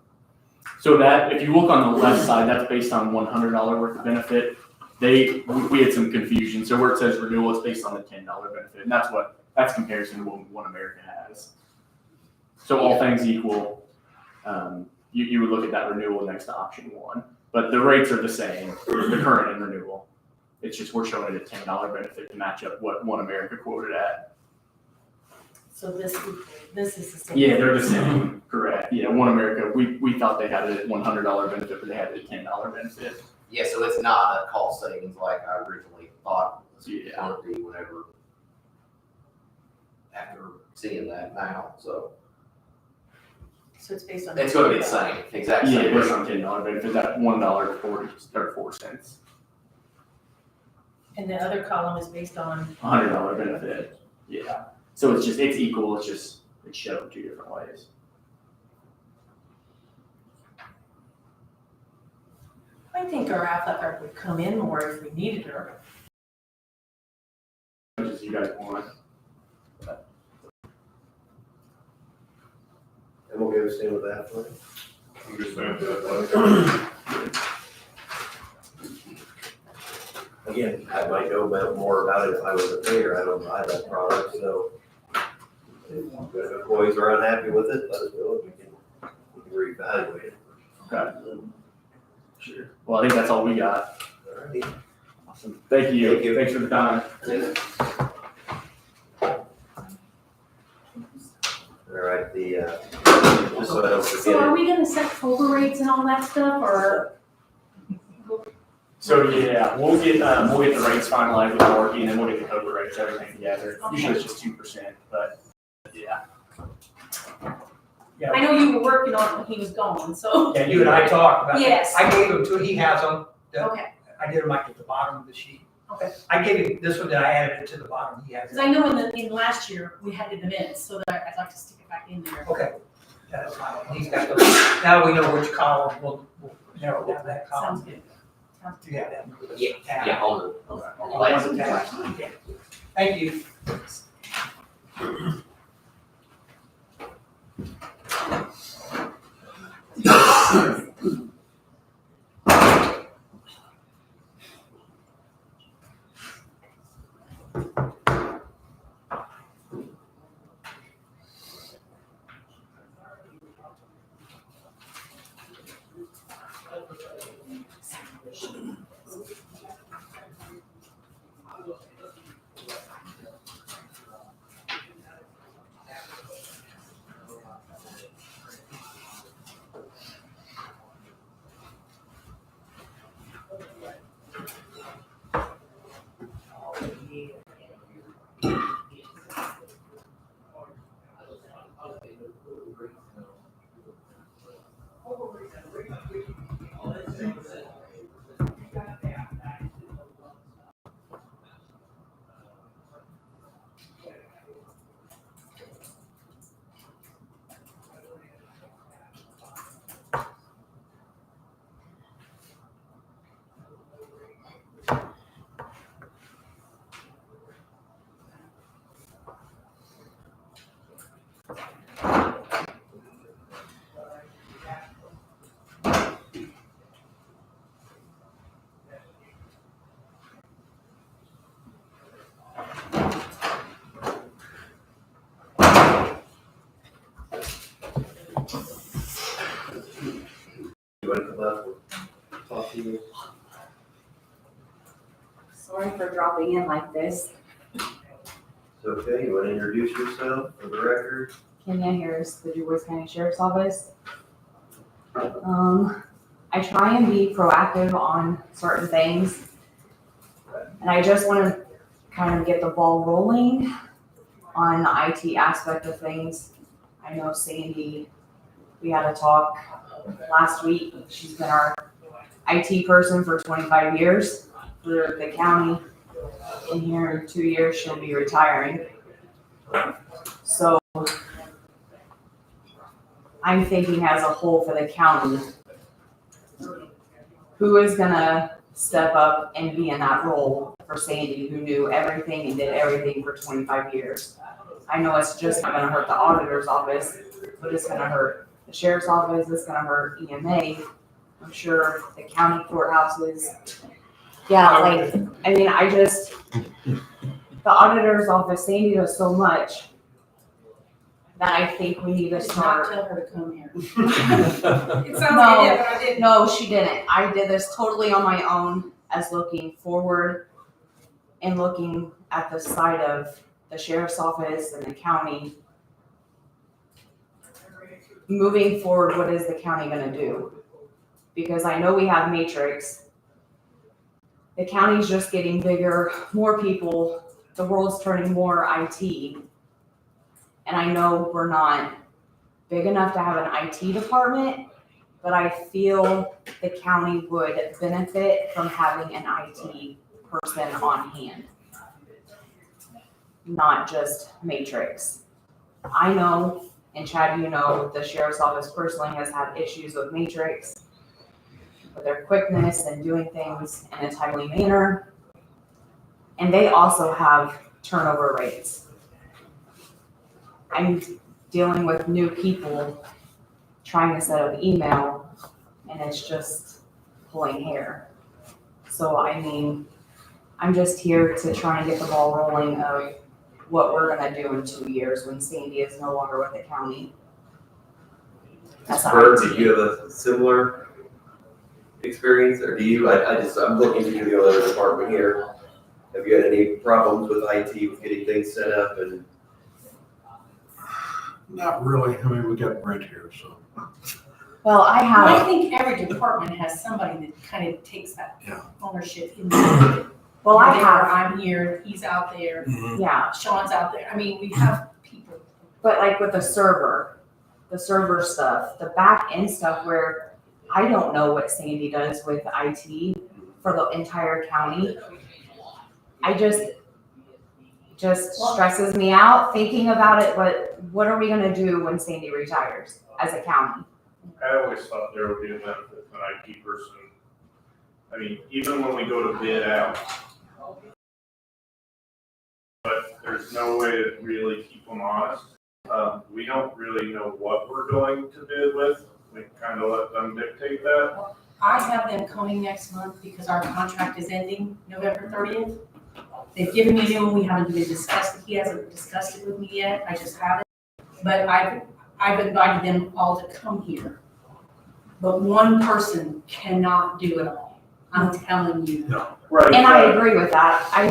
So that, if you look on the left side, that's based on $100 worth of benefit. We had some confusion. So where it says renewal, it's based on the $10 benefit, and that's comparison to what One America has. So all things equal, you would look at that renewal next to option one, but the rates are the same, the current and renewal. It's just we're showing it a $10 benefit to match up what One America quoted at. So this is the same. Yeah, they're the same, correct. Yeah, One America, we thought they had it at $100 benefit, but they had it at $10 benefit. Yeah, so it's not a cost savings like I originally thought it was Yeah. going to be whenever, after seeing that now, so. So it's based on. It's gonna be the same, exact Yeah, same. it's on $10 benefit, that $1.34. And the other column is based on, $100 benefit, yeah. So it's equal, it's shown two different ways. I think our athletic would come in more if we needed her. Which is you guys want. And we'll go stay with that one. I'm just saying that. Again, I might know more about it if I was a payer, I don't buy that product, so. If employees are unhappy with it, let us know, we can reevaluate it. Okay. Sure. Well, I think that's all we got. Alrighty. Awesome. Thank you. Thank you. Thanks for the time. Alright, just so I don't So are forget, we gonna set COBRA rates and all that stuff, or? So yeah, we'll get the rates finalized with Marky, and then we'll get the COBRA rates, everything together. Usually it's just 2%, but yeah. I know you were working on it when he was gone, so. Yeah, you and I talked about it. Yes. I gave him two, he has them. Okay, I did them like at the bottom of the sheet. okay. I gave him this one, that I added it to the bottom, he has Because it. I know in last year, we had the minutes, so that I'd like to stick it back in there. Okay. That's fine, he's got those. Now we know which column, we'll narrow down that column. Sounds good. You have that. Yeah, on the Last tab. Yeah. Thank you. you want to come up and talk to you? Sorry for dropping in like this. It's okay, you want to introduce yourself for the record? Kenya Harris, the Du Bois County Sheriff's Office. I try and be proactive on certain things. And I just want to kind of get the ball rolling on the IT aspect of things. I know Sandy, we had a talk last week. She's been our IT person for 25 years for the county. In here in 2 years, she'll be retiring. So I'm thinking as a whole for the county, who is gonna step up and be in that role for Sandy, who knew everything and did everything for 25 years? I know it's just not gonna hurt the auditor's office, but it's gonna hurt the sheriff's office, it's gonna hurt EMA. I'm sure the county courthouses. Yeah, like, I mean, the auditor's office, Sandy does so much that I think we need to Did not start. tell her to come here. It It sounds like it, but I didn't. No, she didn't. I did this totally on my own as looking forward and looking at the side of the sheriff's office and the county, moving forward, what is the county gonna do? Because I know we have Matrix. The county's just getting bigger, more people, the world's turning more IT. And I know we're not big enough to have an IT department, but I feel the county would benefit from having an IT person on hand. Not just Matrix. I know, and Chad, you know, the sheriff's office personally has had issues with Matrix, with their quickness and doing things in a timely manner. And they also have turnover rates. I'm dealing with new people trying to set up email, and it's just pulling hair. So, I mean, I'm just here to try and get the ball rolling of what we're gonna do in 2 years when Sandy is no longer with the county. That's Bird, IT. did you have a similar experience, or do you, I'm looking to you, the other department here. Have you had any problems with IT, with getting things set up and? Not really. I mean, we got Brent here, so. Well, I Well, I have, think every department has somebody that kind of takes that Yeah. ownership in. well, I You're there, have, I'm here, he's out there, yeah, Sean's out there. I mean, we have people. but like with the server stuff, the back end stuff where I don't know what Sandy does with IT for the entire county. I just stresses me out thinking about it, but what are we gonna do when Sandy retires as a county? I always thought there would be a benefit to an IT person. I mean, even when we go to bid out, but there's no way to really keep them honest. We don't really know what we're going to bid with. We kind of let them dictate that. I have them coming next month because our contract is ending November 30th. They've given me a new one, we haven't even discussed it, he hasn't discussed it with me yet, I just haven't. But I've invited them all to come here. But one person cannot do it all, I'm telling you. Right. And I agree with that, I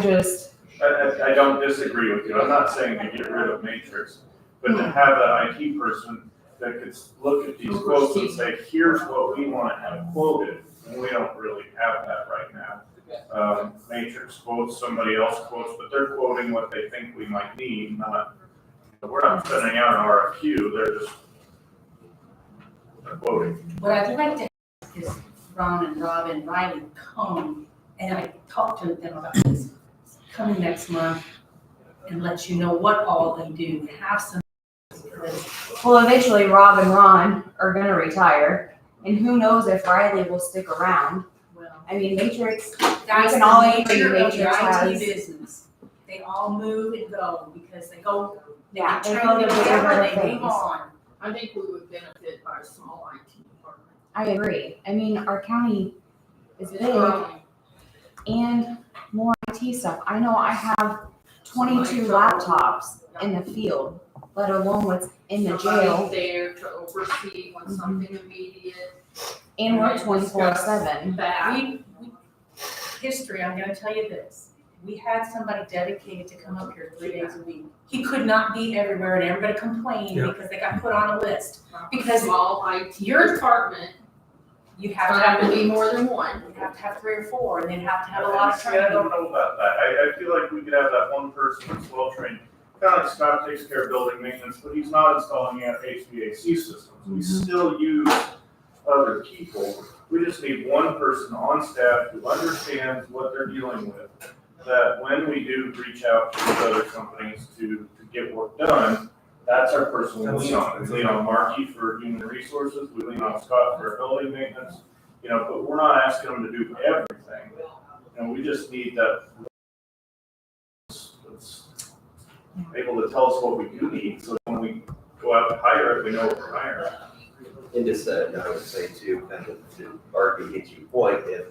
don't disagree with you. I'm not saying to get rid of Matrix, but to have that IT person that could look at these quotes and say, here's what we want to have quoted. And we don't really have that right now. Matrix quotes, somebody else quotes, but they're quoting what they think we might need, not, we're not sending out an RFQ, they're quoting. What I'd like to have is Ron and Rob and Riley come, and I talked to them about this, coming next month and let you know what all they do, have some. well, eventually Rob and Ron are gonna retire, and who knows if Riley will stick around. Well, I mean, Matrix, that's can all the agree nature of Matrix the has- IT business. They all move and go because they go, they yeah, get they trained go to and bigger whatever, better and they move things. on. I think we would benefit by a small IT department. I agree. I mean, our county is big Growing. and more IT stuff. I know I have 22 laptops in the field, let alone what's in the jail, Somebody there to oversee when something immediate. and we're Right, discuss 24/7. That. History, I'm gonna tell you this. We had somebody dedicated to come up here 3 days a week. He could not be everywhere and everybody complained Yeah. because they got put on a list. Because Small IT your- department, You it's have to gonna have to have, be more than one. you have to have 3 or 4 and then have to have a lot of See, I don't training. know about that. I feel like we could have that one person that's well trained. Kind of like Scott takes care of building maintenance, but he's not installing HVAC systems. We still use other people. We just need one person on staff who understands what they're dealing with. That when we do reach out to these other companies to get work done, that's our person we lean on. We lean on Marky for human resources, we lean on Scott for building maintenance, but we're not asking them to do everything. And we just need that that's able to tell us what we do need, so when we go out to hire it, we know what we're hiring. And just, I would say too, kind of to argue against your point, if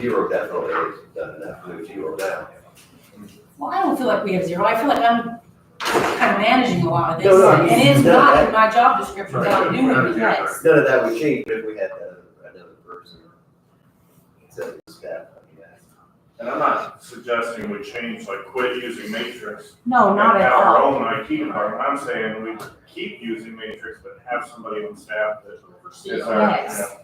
zero definitely is done enough, move zero down. Well, I don't feel like we have 0. I feel like I'm kind of managing a lot of this. No, And it's no, not that- in my job description, but I'm doing it. Yes. None of that would change if we had another person. So staff, And I'm not suggesting we change, like quit using Matrix. No, not and at have our all. own IT department. I'm saying we keep using Matrix, but have somebody on staff that is our, Yes.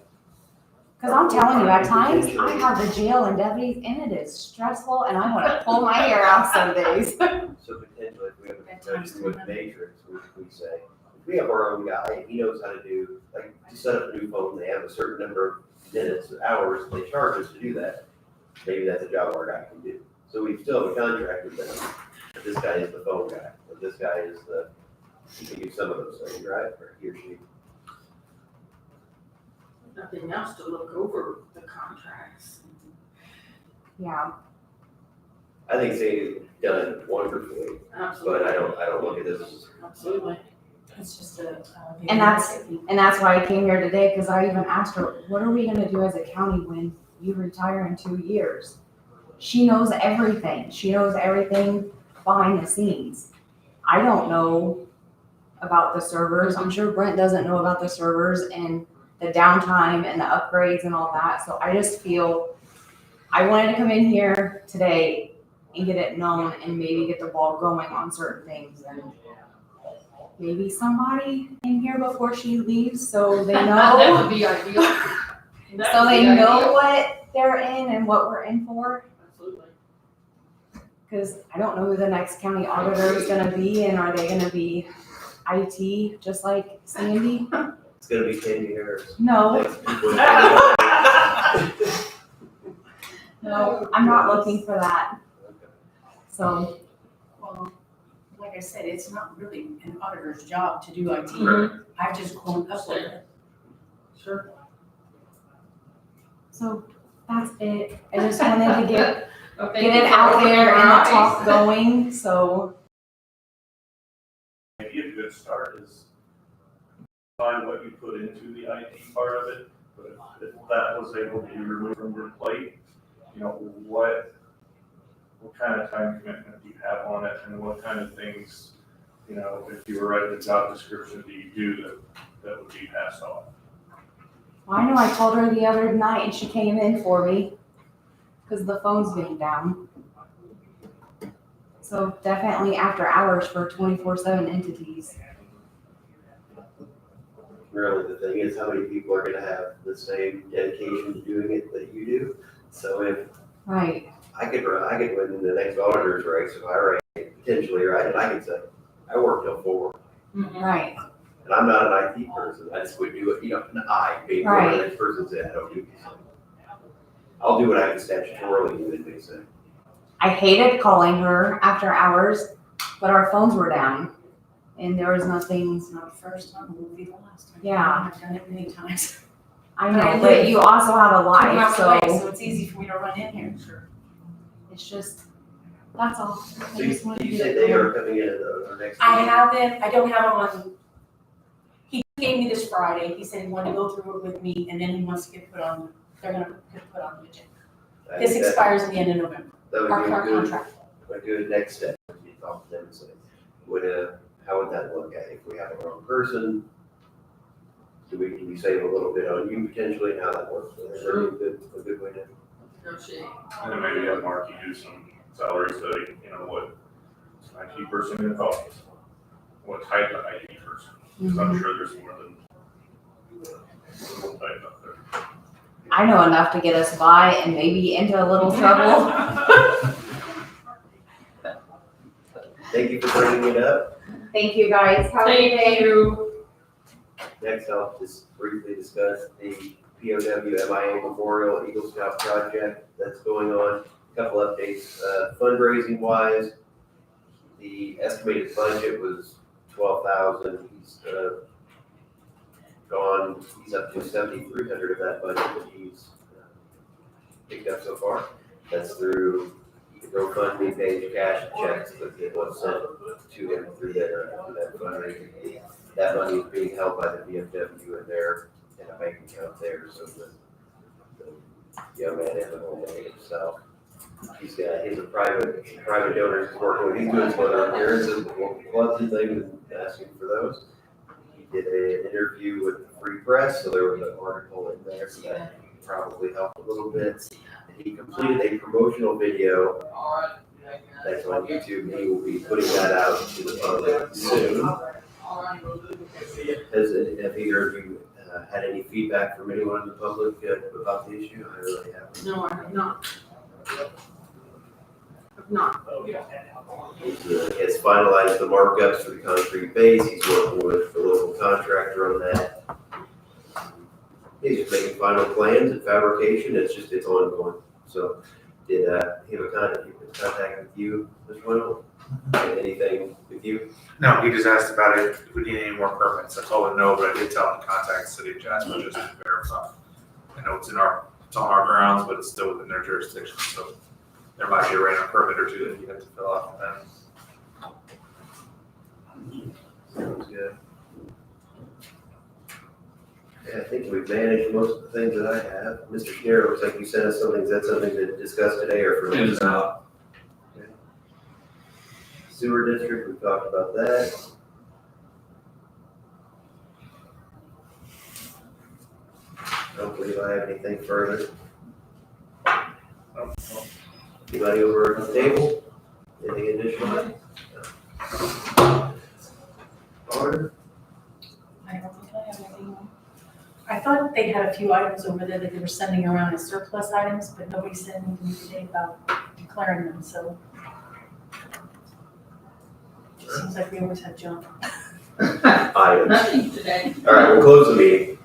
Cause I'm telling you, at times, I have the jail and deputies, and it is stressful, and I wanna pull my hair out some days. So potentially, if we have a discussion with Matrix, we say, if we have our own guy, he knows how to do, like, to set up a new phone, they have a certain number of minutes, hours, they charge us to do that. Maybe that's a job our guy can do. So we still have a contract with them. But this guy is the phone guy, or this guy is he can do some of those things, right? Or he or she. Nothing else to look over the contracts. Yeah, I think Sadie's done it wonderfully, Absolutely. but I don't look at this as. Absolutely. It's just a. And that's why I came here today, cause I even asked her, what are we gonna do as a county when you retire in 2 years? She knows everything. She knows everything behind the scenes. I don't know about the servers. I'm sure Brent doesn't know about the servers and the downtime and the upgrades and all that. So I just feel I wanted to come in here today and get it known and maybe get the ball going on certain things, and maybe somebody in here before she leaves so they know. That would be ideal. So they know what they're in and what we're in for. Absolutely. Because I don't know who the next county auditor is gonna be, and are they gonna be IT, just like Sandy? It's gonna be Candy Harris. No, Thanks. no, I'm not looking for that. So, Well, like I said, it's not really an auditor's job to do IT. I've just grown up with it. Sure. so that's it. I just wanted to get Well, thank it you for out opening there our and the eyes. talk going, so. Maybe a good start is find what you put into the IT part of it, but if that was able to be removed from your plate, you know, what kind of time commitment do you have on it, and what kind of things, you know, if you were writing a job description, do you do that would be passed off? Well, I know I told her the other night and she came in for me because the phone's being down. So definitely after hours for 24/7 entities. Really, the thing is, how many people are gonna have the same dedication to doing it that you do? So if Right, I could win the next auditor's race, if I ran potentially, right, and I could say, I work till 4, right. and I'm not an IT person, I just would do it, you know, and I, being one of the next person said, I don't do this. I'll do what I can statutorily do, they say. I hated calling her after hours, but our phones were down and there was nothing. It's not the first time, it won't be the last time. Yeah. I've done it many times. I But I know, but live you also have a 2 life, hours so away, so it's easy for me to run in here. Sure. it's just, that's all. So I just wanted to you get say it they done. are coming in at our next I meeting? have them, I don't have them on, he gave me this Friday, he said he wanted to go through it with me, and then he wants to get put on, they're gonna get put on the agenda. I This think that- expires at the end of November, That would our be a current good, contract. a good next step, if you talk to them and say, how would that look at, if we have our own person? Do we save a little bit on you potentially, and how that works? Sure. A good way to. Negotiate. And then maybe have Marky do some salary study, you know, what is an IT person gonna cost? What type of IT person? Because I'm sure there's more than one type out there. I know enough to get us by and maybe into a little trouble. Thank you for bringing it up. Thank you guys. Have a good day. Thank you. Next, I'll just briefly discuss the POW MIA Memorial Eagle Scout project that's going on. A couple updates, fundraising wise, the estimated budget was 12,000. He's he's up to 7,300 of that budget that he's picked up so far. That's through the GoFundMe page, cash checks, but it was sent to him through that fundraising. That money is being held by the VFW in a bank account there, so the young man isn't going to pay himself. He's a private donor he's working with. He's doing some other appearances with local clubs and things, and asking for those. He did an interview with the Free Press, so there was an article in there, so that probably helped a little bit. he completed a promotional video that's on YouTube. He will be putting that out to the public soon. Have either of you had any feedback from anyone in the public about the issue? I really haven't. No, I have not. Have not. It's finalized the markups for the concrete base. He's working with the local contractor on that. He's just making final plans and fabrication. It's ongoing. So did he have a contact with you as well? Anything with you? No, he just asked about it, if we need any more permits. I told him no, but I did tell him to contact the city of Jasper just to verify. I know it's on our grounds, but it's still within their jurisdiction, so there might be a random permit or two that you have to fill out for them. Sounds good. Yeah, I think we've managed most of the things that I have. Mr. Schneer, looks like you sent us something. Is that something to discuss today or for? It is not. Okay. Sewer district, we talked about that. I don't believe I have anything further. Anybody over at the table? Anything additional? Order? I don't think I have anything. I thought they had a few items over there that they were sending around as surplus items, but nobody said anything today about declaring them, so. Seems like we always have junk. Items. Nothing today. All right, we'll close the meeting.